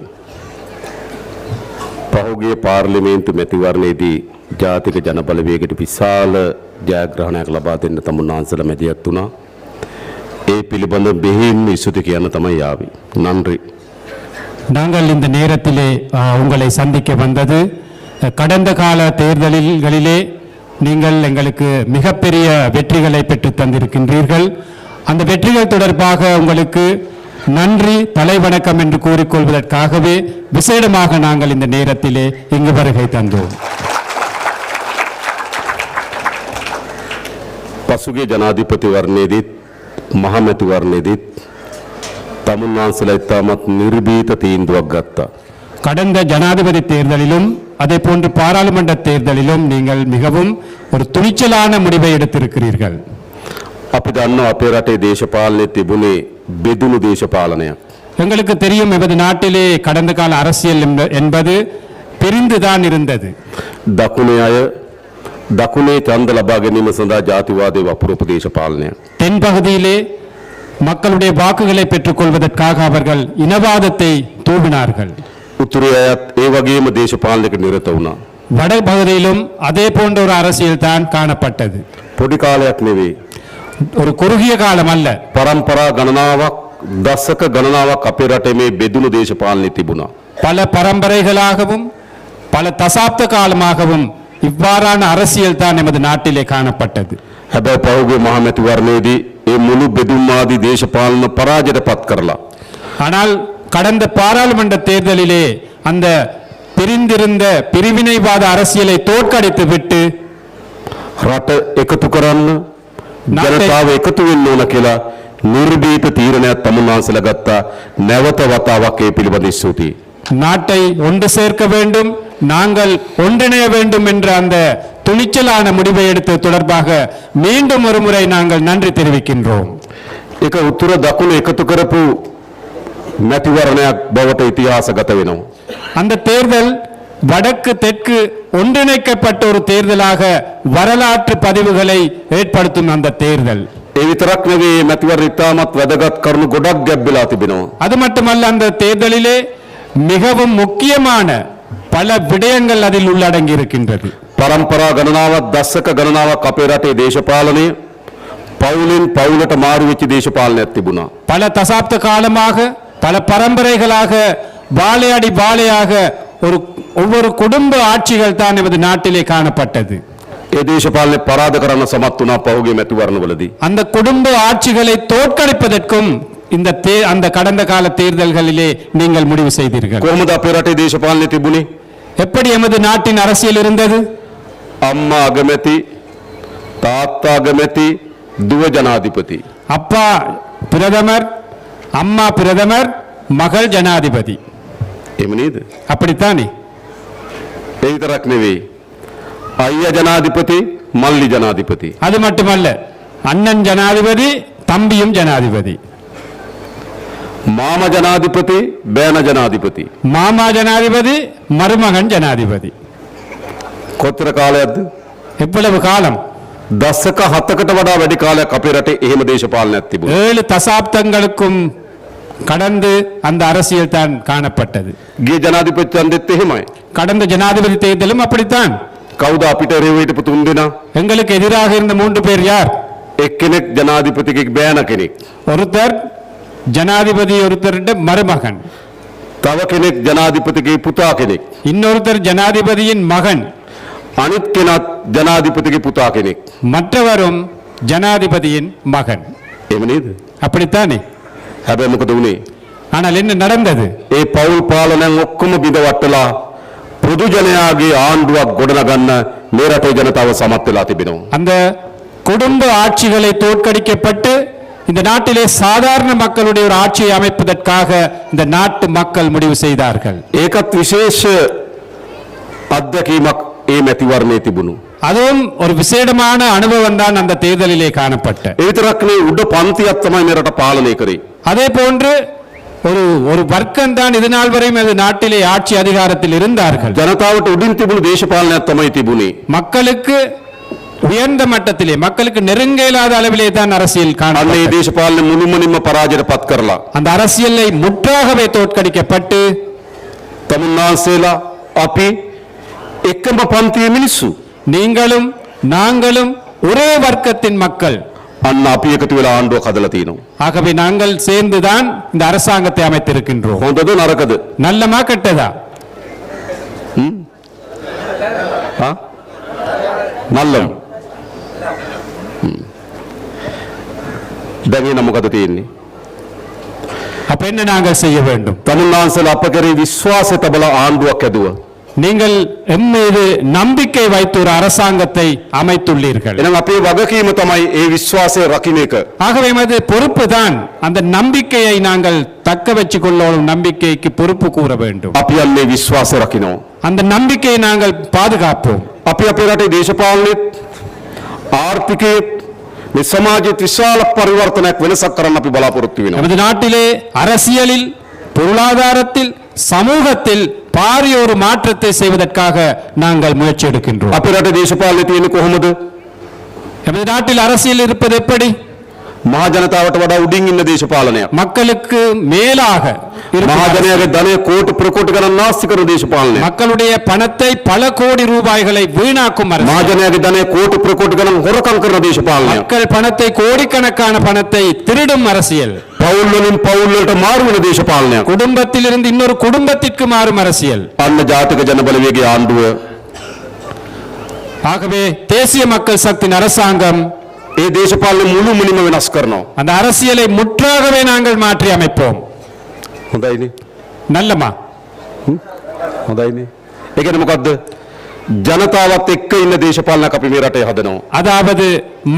පහුගිය පාර්ලිමේන්තු මැතිවරණයේදී ජාතික ජනබලවේගයට විශාල ජයග්‍රහණයක් ලබා දෙන්න තමුන්නාන්සල මැදිහත් වුණා. ඒ පිළිබඳ බෙහෙවින්ම ඉසුති කියන්න තමයි ආවේ. நன்றி. நாங்கள் இந்த நேரத்திலே உங்களை சந்திக்க வந்தது, கடந்த கால தேர்தல்களிலே நீங்கள் எங்களுக்கு மிகப்பெரிய வெற்றிகளை பெற்று தந்திருக்கின்றீர்கள். அந்த வெற்றிகள் தொடர்பாக உங்களுக்கு நன்றி, தலைவணக்கம் என்று கூறிக்கொள்வதற்காகவே விசேடமாக நாங்கள் இந்த நேரத்திலே இங்கு வருகை தந்தோம். පසුගිය ජනාධිපතිවරණයේදීත් මහමැතිවරණයේදීත් තමුන්නාන්සලා ඉතාමත් නිර්භීත තීන්දුවක් ගත්තා. கடந்த ஜனாதிபதி தேர்தலிலும் அதே போன்று பாராளுமன்ற தேர்தலிலும் நீங்கள் மிகவும் ஒரு துணிச்சலான முடிவை எடுத்திருக்கிறீர்கள். අපි දන්නවා අපේ රටේ දේශපාලනයේ තිබුණේ බෙදුණු දේශපාලනයක්. எங்களுக்கு தெரியும் எமது நாட்டிலே கடந்த கால அரசியல் என்பது பிரிந்துதான் இருந்தது. දකුණේ අය දකුණේ ඡන්ද ලබා ගැනීම සඳහා ජාතිවාදයේ වපුරපු දේශපාලනයක්. தென் பகுதியிலே மக்களுடைய வாக்குகளை பெற்றுக்கொள்வதற்காக அவர்கள் இனவாதத்தை தூவினார்கள். උතුරේ අයත් ඒ වගේම දේශපාලනයක නිරත වුණා. வட பகுதியிலும் அதே போன்ற ஒரு அரசியல் தான் காணப்பட்டது. පොඩි කාලයක් නෙවෙයි. ஒரு குறுகிய காலம் அல்ல, පරම්පරා ගණනාවක් දශක ගණනාවක් අපේ රටේ මේ බෙදුණු දේශපාලනය තිබුණා. பல பரம்பரைகளாகவும் பல தசாப்த காலமாகவும் இவ்வாறான அரசியல் தான் எமது நாட்டிலே காணப்பட்டது. හැබැයි පහුගිය මහමැතිවරණයේදී ඒ මුළු බෙදුම්වාදී දේශපාලන පරාජයට පත් කරලා ஆனால் கடந்த பாராளுமன்ற தேர்தலிலே அந்த பிரிந்திருந்த பிரிவினைவாத அரசியலை தோற்கடித்து விட்டு රට එකතු කරන්න නාට්‍ය- ජනතාව එකතු වෙන්න ඕන කියලා නිර්භීත තීරණයක් තමුන්වහන්සේලා ගත්තා. නැවත වතාවක් ඒ පිළිබඳ ස්තුතියි. நாட்டை ஒன்று சேர்க்க வேண்டும், நாங்கள் ஒன்றிணைய வேண்டும் என்ற அந்த துணிச்சலான முடிவை எடுத்து தொடர்பாக மீண்டும் ஒரு முறை நாங்கள் நன்றி தெரிவிக்கின்றோம். ඒක උතුර දකුණ එකතු කරපු මැතිවරණයක් බවට ඉතිහාසගත වෙනවා. அந்த தேர்தல் வடக்கு தெற்கு ஒன்றிணைக்கப்பட்ட ஒரு தேர்தலாக வரலாற்று பதிவுகளை ஏற்படுத்தும் அந்த தேர்தல். ඒ විතරක් නෙවෙයි මේ මැතිවරණ ඉතාමත් වැදගත් කරුණු ගොඩක් ගැබ්බෙලා තිබෙනවා. அது மட்டுமல்ல, அந்த தேர்தலிலே மிகவும் முக்கியமான பல விடயங்கள் அதில் உள்ளடங்கி இருக்கின்றது. පරම්පරා ගණනාවක් දශක ගණනාවක් අපේ රටේ දේශපාලනය පවුලෙන් පවුලට මාරු වෙච්ච දේශපාලනයක් තිබුණා. பல தசாப்த காலமாக பல பரம்பரைகளாக வாழையடி வாழையாக ஒவ்வொரு குடும்ப ஆட்சிகள் தான் எமது நாட்டிலே காணப்பட்டது. ඒ දේශපාලනේ පරාද කරන්න සමත් වුණා පහුගිය මැතිවරණවලදී. அந்த குடும்ப ஆட்சிகளை தோற்கடிப்பதற்கும் அந்த கடந்த கால தேர்தல்களிலே நீங்கள் முடிவு செய்தீர்கள். කොහොමද අපේ රටේ දේශපාලනේ තිබුණේ? எப்படி எமது நாட்டின் அரசியல் இருந்தது? අම්මා අගමැති, තාත්තා අගමැති, දුව ජනාධිපති. அப்பா பிரதமர், அம்மா பிரதமர், மகள் ஜனாதிபதி. එහෙම නේද? அப்படித்தானே? ඒ විතරක් නෙවෙයි. අයියා ජනාධිපති, මල්ලි ජනාධිපති. அது மட்டுமல்ல, அண்ணன் ஜனாதிபதி, தம்பியும் ஜனாதிபதி. මාමා ජනාධිපති, බෑන ජනාධිපති. மாமா ஜனாதிபதி, மருமகன் ஜனாதிபதி. කොච්චර කාලයක්ද? எவ்வளவு காலம்? දශක 7කට වඩා වැඩි කාලයක් අපේ රටේ එහෙම දේශපාලනයක් තිබුණා. 7 தசாப்தங்களுக்கும் கடந்து அந்த அரசியல் தான் காணப்பட்டது. ගිය ජනාධිපති ඡන්දෙත් එහෙමයි. கடந்த ஜனாதிபதி தேர்தலும் அப்படித்தான். කවුද අපිට එරෙහිව හිටපු තුන් දෙනා? எங்களுக்கு எதிராக இருந்த 3 பேர் யார்? එක්කෙනෙක් ජනාධිපතිගේ බෑන කෙනෙක්. ஒருத்தர் ஜனாதிபதி, ஒருத்தருடைய மருமகன், තව කෙනෙක් ජනාධිපතිගේ පුතා කෙනෙක්. இன்னொருத்தர் ஜனாதிபதியின் மகன், අනිත් කෙනත් ජනාධිපතිගේ පුතා කෙනෙක්. மற்றவரும் ஜனாதிபதியின் மகன். එහෙම නේද? அப்படித்தானே? හැබැයි මොකද වුනේ? ஆனால் என்ன நடந்தது? ඒ පෞල් පාලනයන් ඔක්කොම බිඳවට්ටලා පොදු ජනයාගේ ආණ්ඩුවක් ගොඩනගන්න මේ රටේ ජනතාව සමත් වෙලා තිබෙනවා. அந்த குடும்ப ஆட்சிகளை தோற்கடிக்கப்பட்டு இந்த நாட்டிலே சாதாரண மக்களுடைய ஒரு ஆட்சியை அமைப்பதற்காக இந்த நாட்டு மக்கள் முடிவு செய்தார்கள். ඒකත් විශේෂ අත්දැකීමක් ඒ මැතිවරණයේ තිබුණු. அதுவும் ஒரு விசேடமான அனுபவம் தான் அந்த தேர்தலிலே காணப்பட்ட. ඒ විතරක් නෙවෙයි උඩ පන්තියක් තමයි මේ රට පාලනය කරේ. அதே போன்று ஒரு வர்க்கம் தான் இது நாள் வரையும் இந்த நாட்டிலே ஆட்சி அதிகாரத்தில் இருந்தார்கள். ජනතාවට උඩින් තිබුණු දේශපාලනයක් තමයි තිබුණේ. மக்களுக்கு உயர்ந்த மட்டத்திலே, மக்களுக்கு நெருங்க இயலாத அளவிலே தான் அரசியல் අන්න ඒ காணப்பட்டது. දේශපාලන මුළුමනින්ම පරාජයට පත් කරලා அந்த அரசியலை முற்றாகவே தோற்கடிக்கப்பட்டு තමුන්නාන්සේලා අපි එකම පන්තියේ මිනිස්සු. நீங்களும் நாங்களும் ஒரே வர்க்கத்தின் மக்கள். අන්න අපි එකතු වෙලා ආණ්ඩුවක් හදලා තිනවා. ஆகவே நாங்கள் சேர்ந்துதான் இந்த அரசாங்கத்தை அமைத்திருக்கின்றோம். හොඳද නරකද? நல்லமா கெட்டதா? නල්ලම. දැන් එන මොකද තියෙන්නේ? அப்ப என்ன நாங்கள் செய்ய வேண்டும்? තමුන්නාන්සේලා අප කරේ විශ්වාසය තබලා ආණ්ඩුවක් ඇදුවා. நீங்கள் எம்மீது நம்பிக்கை வைத்து ஒரு அரசாங்கத்தை அமைத்துள்ளீர்கள். එහෙනම් අපේ වගකීම තමයි ඒ විශ්වාසය රකින්න එක. ஆகவே எமது பொறுப்பு தான் அந்த நம்பிக்கையை நாங்கள் தக்க வச்சுக் கொள்ளணும், நம்பிக்கைக்கு பொறுப்பு கூற வேண்டும். අපි යන්නේ විශ්වාසය රකින්න. அந்த நம்பிக்கையை நாங்கள் பாதுகாப்போம். අපි අපේ රටේ දේශපාලනයේ ආර්ථිකයේ මේ සමාජයේ විශාල පරිවර්තනයක් වෙනසක් කරන්න අපි බලාපොරොත්තු වෙනවා. நமது நாட்டிலே அரசியலில், பொருளாதாரத்தில், சமூகத்தில் பாரிய ஒரு மாற்றத்தை செய்வதற்காக நாங்கள் முயற்சி எடுக்கின்றோம். අපේ රටේ දේශපාලනය තියෙන්නේ කොහොමද? நமது நாட்டில் அரசியல் இருப்பது எப்படி? මහ ජනතාවට වඩා උඩින් ඉන්න දේශපාලනයක්. மக்களுக்கு மேலாக இருக்கும் මහ அரசியல். ජනයාගේ ධනය කෝටි ප්‍රකෝටි ගණන් නාස්ති කරන දේශපාලනයක්. மக்களுடைய பணத்தை பல கோடி ரூபாய்களை வீணாக்கும் මහ அரசியல். ජනයාගේ ධනය කෝටි ප්‍රකෝටි ගණන් හොරකම් කරන දේශපාලනයක්. மக்கள் பணத்தை கோடிக்கணக்கான பணத்தை திருடும் அரசியல். පවුල් වලින් පවුල් වලට මාරු වෙන දේශපාලනයක්. குடும்பத்திலிருந்து இன்னொரு குடும்பத்திற்கு மாறும் அரசியல். අන්න ජාතික ජනබලවේගයේ ආණ්ඩුව ஆகவே தேசிய மக்கள் சக்தியின் அரசாங்கம் ඒ දේශපාලන මුළුමනින්ම වෙනස් කරනවා. அந்த அரசியலை முற்றாகவே நாங்கள் மாற்றி அமைப்போம். හොඳයිනේ. நல்லமா? හොඳයිනේ. ඒ කියන්නේ මොකද්ද? ජනතාවත් එක්ක ඉන්න දේශපාලනයක් අපි මේ රටේ හදනවා. அதாவது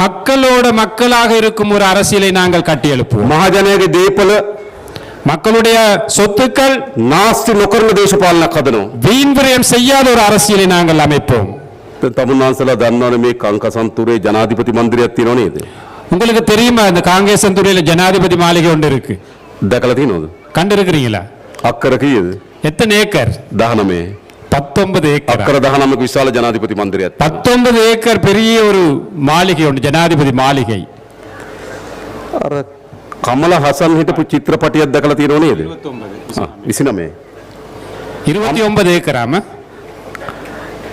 மக்களோட மக்களாக இருக்கும் ஒரு அரசியலை நாங்கள் கட்டி எழுப்புவோம். මහජනයාගේ දේපල மக்களுடைய சொத்துக்கள் නාස්ති නොකරන දේශපාලනයක් හදනවා. வீண் விரயம் செய்யாத ஒரு அரசியலை நாங்கள் அமைப்போம். දැන් තමුන්වන්සලා දන්නවනේ මේ කංකසන්තුරේ ජනාධිපති මන්දිරයක් තියෙනව නේද? உங்களுக்கு தெரியுமா இந்த காங்கேசன்துறையில ஜனாதிபதி மாளிகை ஒன்று இருக்கு? දැකලා තියෙනවද? கண்டிருக்கிறீங்களா? අක්කර කීයද? எத்தனை ஏக்கர்? 19. 19 ஏக்கர். අක්කර 19ක විශාල ජනාධිපති මන්දිරයක්. 19 ஏக்கர் பெரிய ஒரு மாளிகை ஒன்று, ஜனாதிபதி மாளிகை. අර කමල හසන් හිටපු චිත්‍රපටියක් දැකලා තියෙනව නේද? 29. 29 ஏக்கராம.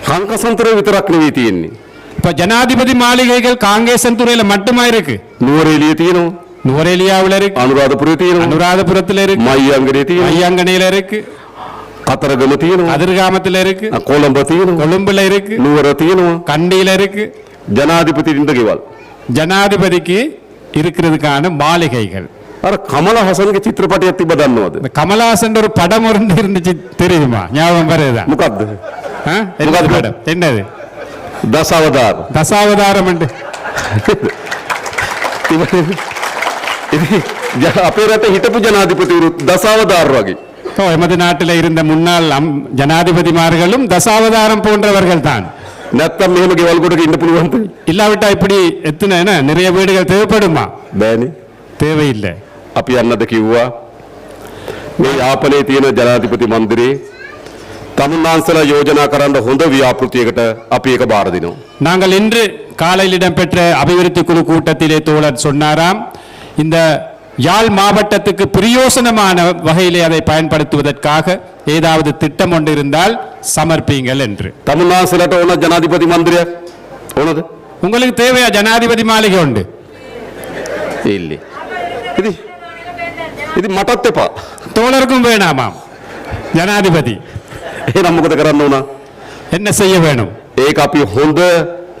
කංකසන්තුරේ විතරක් නෙවෙයි තියෙන්නේ. இப்ப ஜனாதிபதி மாளிகைகள் காங்கேசன்துறையில மட்டுமா இருக்கு? නුවරඑළිය තියෙනවා. நுவரெலியாவில் இருக்கு, අනුරාධපුරේ තියෙනවා. அனுராதபுரத்தில் இருக்கு, මයියංගනේ තියෙනවා. ஐயங்கனையில இருக்கு, කතරගම තියෙනවා. அதிர்காமத்தில் இருக்கு, කොළඹ තියෙනවා. கொழும்புல இருக்கு, නුවර තියෙනවා. கண்டியில இருக்கு. ජනාධිපති ඉන්න ගෙවල්. ஜனாதிபதிக்கு இருக்கிறதுக்கான மாளிகைகள். අර කමල හසන්ගේ චිත්‍රපටයක් තිබ්බ දන්නවද? இந்த கமலஹாசன் ஒரு படம் ஒன்று இருந்துச்சு தெரியுமா? ஞாபகம் வருதா? මොකද්ද? என்ன படம்? என்னது? දසවදාර. தசாவதாரம் என்று. ඉතින් අපේ රටේ හිටපු ජනාධිපතිවරු දසවදාර වගේ. ஓ, எமது நாட்டில் இருந்த முன்னாள் ஜனாதிபதிமார்களும் தசாவதாரம் போன்றவர்கள் தான். නැත්තම් මෙහෙම ගෙවල් කොටක ඉන්න පුළුවන්ද? இல்லாவிட்டா இப்படி எத்தனை என்ன நிறைய வீடுகள் தேவைப்படுமா? බෑනේ. தேவையில்லை. අපි යන්නද කිව්වා. මේ යාපනයේ තියෙන ජනාධිපති මන්දිරේ තමුන්වන්සලා යෝජනා කරන්න හොඳ ව්‍යාපෘතියකට අපි ඒක බාර දෙනවා. நாங்கள் இன்று காலையில் இடம்பெற்ற அபிவிருத்தி குழு கூட்டத்திலே தோழர் சொன்னாராம், இந்த யாழ் மாவட்டத்துக்கு பிரயோசனமான வகையிலே அதை பயன்படுத்துவதற்காக ஏதாவது திட்டம் ஒன்று இருந்தால் சமர்ப்பீங்கள் என்று. තමුන්වන්සලාට ඕන ජනාධිපති මන්දිරයක් ඕනද? உங்களுக்கு தேவையா ஜனாதிபதி மாளிகை உண்டு? ඉල්ලේ. ඉතින් මටත් එපා. தோழருக்கும் வேணாமாம் ஜனாதிபதி. එහෙනම් මොකද කරන්න ඕන? என்ன செய்ய வேணும்? ඒක අපි හොඳ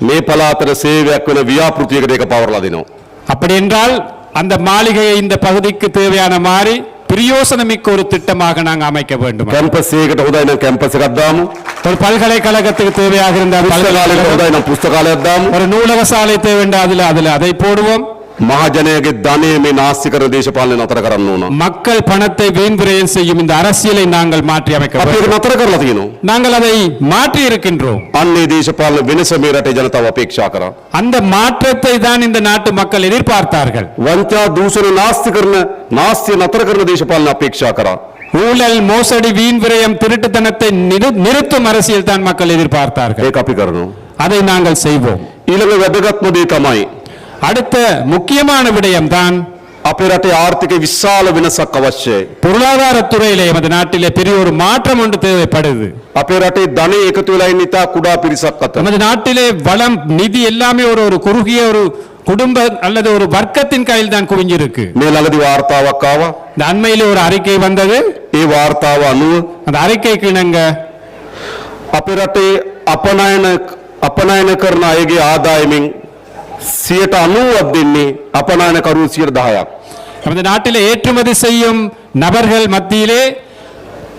මේ පළාතට සේවයක් වෙන ව්‍යාපෘතියකට ඒක පවර්ලා දෙනවා. அப்படி என்றால் அந்த மாளிகையை இந்த பகுதிக்கு தேவையான மாதிரி பிரயோசனமிக்க ஒரு திட்டமாக நாங்கள் அமைக்க வேண்டும். කැම්පස් එකකට හොඳයි නම් කැම්පස් එකක් දාමු. ஒரு பல்கலைக்கழகத்துக்கு தேவையாக இருந்தால் පුස්තකාලයකට හොඳයි නම් පුස්තකාලයක් දාමු. ஒரு நூலக சாலை தேவை என்றால் அதில் அதை போடுவோம். මහජනයාගේ ධනය මේ නාස්ති කරන දේශපාලනය නතර කරන්න ඕන. மக்கள் பணத்தை வீண் விரயம் செய்யும் இந்த அரசியலை நாங்கள் மாற்றி அமைக்க අපි ඒක வேண்டும். නතර කරලා තියෙනවා. நாங்கள் அதை மாற்றி இருக்கின்றோம். අන්නේ දේශපාලන වෙනස මේ රටේ ජනතාව අපේක්ෂා කරා. அந்த மாற்றத்தை தான் இந்த நாட்டு மக்கள் எதிர்பார்த்தார்கள். වංචා දූෂණ නාස්ති කරන නාස්තිය නතර කරන දේශපාලන අපේක්ෂා කරා. ஊழல், மோசடி, வீண் விரயம், திருட்டுத்தனத்தை நிறுத்தும் அரசியல் தான் மக்கள் எதிர்பார்த்தார்கள். ඒක අපි කරනවා. அதை நாங்கள் செய்வோம். ඊළඟ වැදගත්ම දේ තමයි அடுத்த முக்கியமான விடயம் தான் අපේ රටේ ආර්ථික විශාල වෙනසක් අවශ්‍යයි. பொருளாதாரத்துறையிலே நமது நாட்டிலே பெரிய ஒரு மாற்றம் ஒன்று தேவைப்படுது. අපේ රටේ ධනෙ එකතු වෙලා ඉන්න ඉතා කුඩා පිරිසක් අතර நமது நாட்டிலே வளம், நிதி எல்லாமே ஒரு குறுகிய ஒரு குடும்ப அல்லது ஒரு வர்க்கத்தின் கையில் தான் குவிஞ்சிருக்கு. මේ ළඟදී වාර්තාවක් ආවා. இந்த அண்மையிலே ஒரு அறிக்கை வந்தது. ඒ වාර්තාව අනුව அந்த அறிக்கைக்கு இணங்க අපේ රටේ අපනයන කරන අයගේ ආදායමින් 90ක් දෙන්නේ අපනයනකරු 10%ක්. நமது நாட்டிலே ஏற்றுமதி செய்யும் நபர்கள் மத்தியிலே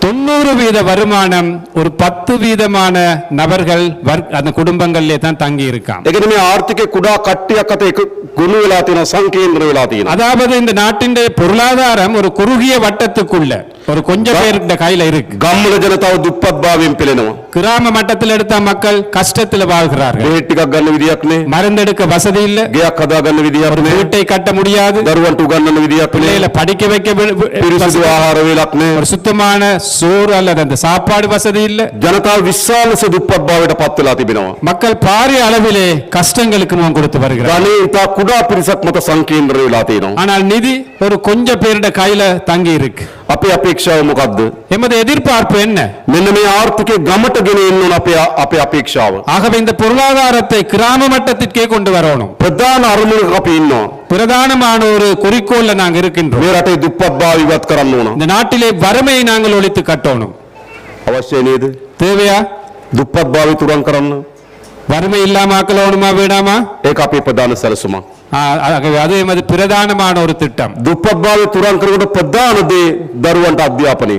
90% வருமானம் ஒரு 10% நபர்கள் அந்த குடும்பங்களிலே தான் தங்கி இருக்காம். ඒ කියන්නේ මේ ආර්ථිකේ කුඩා කට්ටියක් අතර එක ගොනු වෙලා තියෙනවා, සංකීර්ණ වෙලා තියෙනවා. அதாவது இந்த நாட்டின் பொருளாதாரம் ஒரு குறுகிய வட்டத்துக்குள்ள ஒரு கொஞ்சம் பேருடைய கையில இருக்கு. ගම්වල ජනතාව දුප්පත් භාවයෙන් පෙළෙනවා. கிராம மட்டத்தில் எடுத்த மக்கள் கஷ்டத்தில் வாழ்கிறார்கள். බෙහෙත් ටිකක් ගන්න විදියක් නැහැ. மருந்தெடுக்க வசதி இல்ல, ගෙයක් හදා ගන්න විදියක් නැහැ. வீட்டை கட்ட முடியாது, දරුවන්ට උගන්වන්න විදියක් பிள்ளைகளை නැහැ. படிக்க வைக்க පිරිසිදු ආහාර වේලක් නැහැ. ஒரு சுத்தமான சோறு அல்லது அந்த சாப்பாடு வசதி இல்ல. ජනතාව විශාල දුප්පත් භාවයට පත් වෙලා තිබෙනවා. மக்கள் பாரிய அளவிலே கஷ்டங்களுக்கு முகம் கொடுத்து வருகிறார். ධනෙ ඉතා කුඩා පිරිසක් මත සංකීර්ණ වෙලා තියෙනවා. ஆனால் நிதி ஒரு கொஞ்சம் பேருடைய கையில தங்கி இருக்கு. අපේ අපේක්ෂාව මොකද්ද? எமது எதிர்பார்ப்பு என்ன? මෙන්න මේ ආර්ථිකේ ගමට ගෙන එන්න ඕන අපේ අපේක්ෂාව. ஆகவே இந்த பொருளாதாரத்தை கிராம மட்டத்திற்கே கொண்டு வரணும். ප්‍රධාන අරමුණක අපි ඉන්නවා. பிரதானமான ஒரு குறிக்கோள்ல நாங்க இருக்கின்றோம். මේ රටේ දුප්පත් භාවය ඉවත් කරන්න ඕන. இந்த நாட்டிலே வறுமையை நாங்கள் ஒழித்து கட்டணும். අවශ්‍ය නේද? தேவையா? දුප්පත් භාවය තුරන් කරන්න. வறுமை இல்லாம ஆக்கலோணுமா வேண்டாமா? ඒක අපේ ප්‍රධාන සැලසුමක්. ஆகவே அது எமது பிரதானமான ஒரு திட்டம். දුප්පත් භාවය තුරන් කරනකොට ප්‍රධාන දේ දරුවන්ට අධ්‍යාපනය.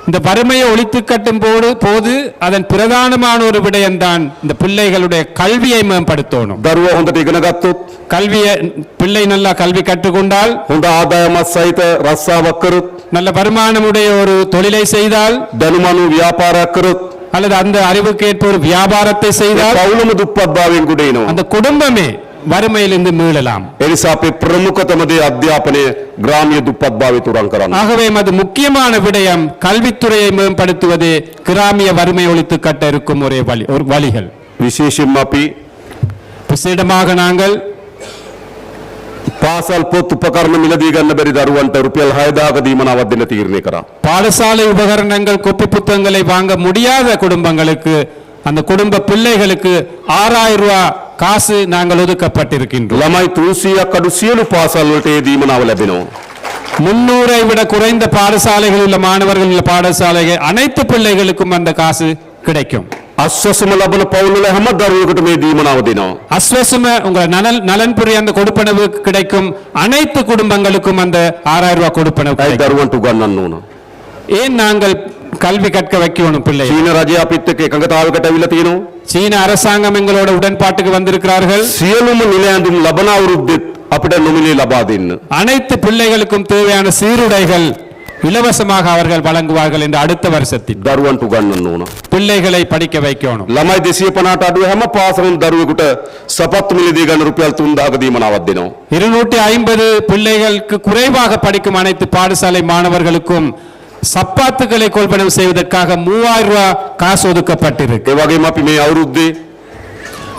இந்த வறுமையை ஒழித்து கட்டும் போது அதன் பிரதானமான ஒரு விடயம்தான் இந்த பிள்ளைகளுடைய கல்வியை மேம்படுத்தணும். දරුවා හොඳට ඉගෙන ගත්තොත්, கல்வியை பிள்ளை நல்லா கல்வி கற்றுக்கொண்டால், හොඳ ආදායමත් සහිත රස්සාවක් කරොත්, நல்ல வருமானமுடைய ஒரு தொழிலை செய்தால், දැනුමනු ව්‍යාපාරයක් කරොත්, அல்லது அந்த அறிவுக்கேற்ப ஒரு வியாபாரத்தை செய்தால், පවුලම දුප්පත් භාවයෙන් ගොඩ එනවා. அந்த குடும்பமே வறுமையிலிருந்து மீளலாம். ඒ නිසා අපේ ප්‍රමුඛතම දේ අධ්‍යාපනය, ග්‍රාමීය දුප්පත් භාවය තුරන් කරන්න. ஆகவே அது முக்கியமான விடயம் கல்வித்துறையை மேம்படுத்துவது, கிராமிய வறுமை ஒழித்து கட்ட இருக்கும் ஒரு வழிகள். විශේෂයෙන්ම අපි விசேடமாக நாங்கள் පාසල් පොත් උපකරණ මිලදී ගන්න බැරි දරුවන්ට රුපියල් 6000ක දීමනාවක් දෙන්න තීරණය කරා. பாடசாலை உபகரணங்கள், கோப்பி புத்தகங்களை வாங்க முடியாத குடும்பங்களுக்கு, அந்த குடும்ப பிள்ளைகளுக்கு 6000 ரூபாய் காசு நாங்கள் ஒதுக்கப்பட்டிருக்கின்றோம். ළමයි 300ක් අඩු සියලු පාසල් වලට ඒ දීමනාව ලැබෙනවා. 300ஐ விட குறைந்த பாடசாலைகள் உள்ள மாணவர்கள் உள்ள பாடசாலைகள் அனைத்து பிள்ளைகளுக்கும் அந்த காசு கிடைக்கும். අස්වැසුම ලබන පවුල් වල හැම දරුවෙකුට මේ දීමනාව දෙනවා. அஸ்வசம உங்க நலன்புரி அந்த கொடுப்பனவு கிடைக்கும். அனைத்து குடும்பங்களுக்கும் அந்த 6000 ரூபாய் கொடுப்பனவு ඒ கிடைக்கும். දරුවන්ට උගන්වන්න ඕන. ஏன் நாங்கள் கல்வி கற்க வைக்கணும் பிள்ளை? චීන රජය අපිත් එක්ක එකඟතාවයකට අවිල්ලා තියෙනවා. சீன அரசாங்கம் எங்களோட உடன்பாட்டுக்கு வந்திருக்கிறார்கள். සියලුම නිල ඇඳුම් ලබන අවුරුද්දෙත් අපිට නොමිලේ ලබා දෙන්න. அனைத்து பிள்ளைகளுக்கும் தேவையான சீருடைகள் இலவசமாக அவர்கள் வழங்குவார்கள் என்று அடுத்த வருஷத்தில் දරුවන්ට උගන්වන්න ඕන. பிள்ளைகளை படிக்க வைக்கணும். ළමයි 250ට අඩු හැම පාසලෙම දරුවෙකුට සපත්තු මිලදී ගන්න රුපියල් 3000ක දීමනාවක් දෙනවා. 250 பிள்ளைகளுக்கு குறைவாக படிக்கும் அனைத்து பாடசாலை மாணவர்களுக்கும் சப்பாத்துக்களை கொள்வனவு செய்வதற்காக 3000 ரூபாய் காசு ஒதுக்கப்பட்டிருக்கு. ඒ වගේම අපි මේ අවුරුද්දේ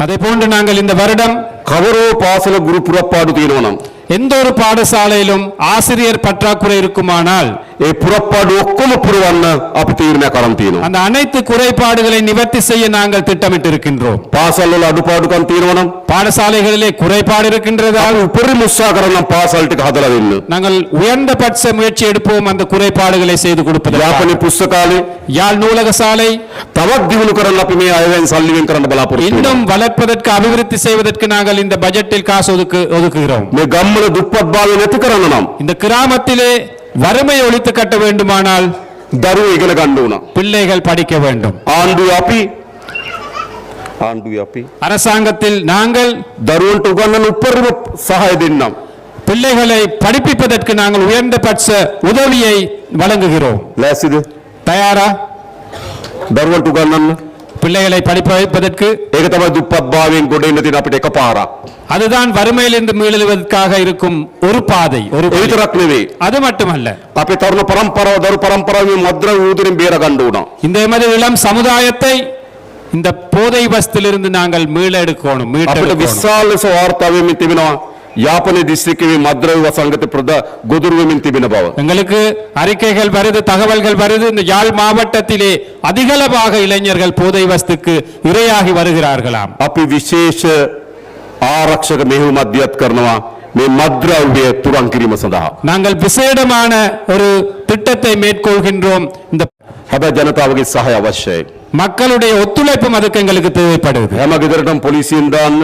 அதே போன்று நாங்கள் இந்த வருடம் කවරෝ පාසල ගුරු පුරප්පාඩු තියෙනවා නම් எந்த ஒரு பாடசாலையிலும் ஆசிரியர் பற்றாக்குறை இருக்குமானால் ඒ පුරප්පාඩු ඔක්කොම පුරවන්න අපි තීරණයක් අරන් තියෙනවා. அந்த அனைத்து குறைபாடுகளை நிவர்த்தி செய்ய நாங்கள் திட்டமிட்டு இருக்கின்றோம். පාසල් වල අඩුපාඩුකම් තියෙනවා නම් பாடசாலைகளிலே குறைபாடு இருக்கின்றதால் උපරිම උත්සාහ කරන්න පාසල් ටික හදලා දෙන්න. நாங்கள் உயர்ந்தபட்ச முயற்சி எடுப்போம் அந்த குறைபாடுகளை செய்து கொடுப்பதற்காக. යාපනයේ පුස්තකාලේ யாழ் நூலக சாலை තවත් දියුණු කරන්න අපි මේ අයවෙන් සල්ලි වෙන් කරන්න බලාපොරොත්තු වෙනවා. இன்னும் வளர்ப்பதற்கு அபிவிருத்தி செய்வதற்கு நாங்கள் இந்த பட்ஜெட்டில் காசு ஒதுக்குகிறோம். මේ ගම්වල දුප්පත් භාවය නැති කරන්න නම් இந்த கிராமத்திலே வறுமை ஒழித்து கட்ட வேண்டுமானால் දරුවෝ ඉගෙන ගන්න ඕන. பிள்ளைகள் படிக்க வேண்டும். ආණ්ඩුවේ අපි அரசாங்கத்தில் நாங்கள் දරුවන්ට උගන්වන්න උපරිම සහාය දෙන්නම්. பிள்ளைகளை படிப்பிப்பதற்கு நாங்கள் உயர்ந்தபட்ச உதவியை வழங்குகிறோம். ලෑස්තිද? தயாரா? දරුවන්ට උගන්වන්න. பிள்ளைகளை படிப்ப வைப்பதற்கு ඒක තමයි දුප්පත් භාවයෙන් ගොඩ එන්න තියෙන අපිට එකපාරක්. அதுதான் வறுமையிலிருந்து மீளெழுவதற்காக இருக்கும் ஒரு பாதை, ஒரு ඒ வழி. විතරක් නෙවෙයි. அது மட்டுமல்ல, අපේ තරුණ පරම්පරාව දරු පරම්පරාවේ මද්ද්‍රව්‍ය ඌදෙනින් බේර ගන්න ඕන. இந்த எமது இளம் சமுதாயத்தை இந்த போதை வஸ்திலிருந்து நாங்கள் மீளெடுக்கணும், අපිට மீட்டெடுக்கணும். විශාල ලෙස වාර්තා වෙමින් තිබෙනවා යාපනයේ දිස්ත්‍රික්කයේ මද්ද්‍රව්‍ය වසංගත ගොදුරු වෙමින් තිබෙන බව. எங்களுக்கு அறிக்கைகள் வருது, தகவல்கள் வருது. இந்த யாழ் மாவட்டத்திலே அதிகளவாக இளைஞர்கள் போதை வஸ்துக்கு இரையாகி வருகிறார்களாம். අපි විශේෂ ආරක්ෂක මෙහෙයුම් මධ්‍යස්ථ කරනවා මේ මද්ද්‍රව්‍ය තුරන් කිරීම සඳහා. நாங்கள் விசேடமான ஒரு திட்டத்தை மேற்கொள்கின்றோம். இந்த හැබැයි ජනතාවගේ සහාය අවශ්‍යයි. மக்களுடைய ஒத்துழைப்பும் அதுக்கு எங்களுக்கு தேவைப்படுது. හැම ගෙදරටම පොලිසියෙන් දාන්න,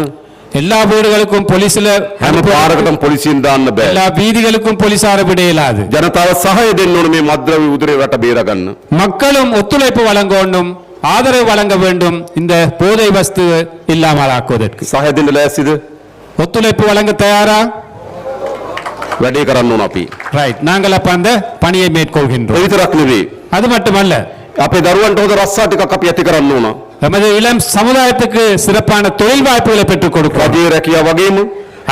எல்லா வீடுகளுக்கும் போலீஸ்ல හැම පාරකටම පොලිසියෙන් දාන්න බෑ. எல்லா வீதிகளுக்கும் போலீசார விட இயலாது. ජනතාව සහාය දෙන්න ඕනේ මේ මත්ද්‍රව්‍ය උදුරේ රට බේර ගන්න. மக்களும் ஒத்துழைப்பு வழங்க வேண்டும், ஆதரவு வழங்க வேண்டும் இந்த போதை வஸ்து இல்லாமல் ஆக்குவதற்கு. සහාය දෙන්න ලෑස්තිද? ஒத்துழைப்பு வழங்க தயாரா? වැඩේ කරන්න ඕන අපි. ரைட், நாங்கள் அப்ப அந்த பணியை ඒ மேற்கொள்கின்றோம். විතරක් නෙවෙයි. அது மட்டுமல்ல, අපේ දරුවන්ට හොඳ රස්සා ටිකක් අපි ඇති කරන්න ඕන. நமது இளம் சமுதாயத்துக்கு சிறப்பான தொழில் வாய்ப்புகளை பெற்றுக் கொடுக்கிறோம். රජයේ රැකියාව වගේම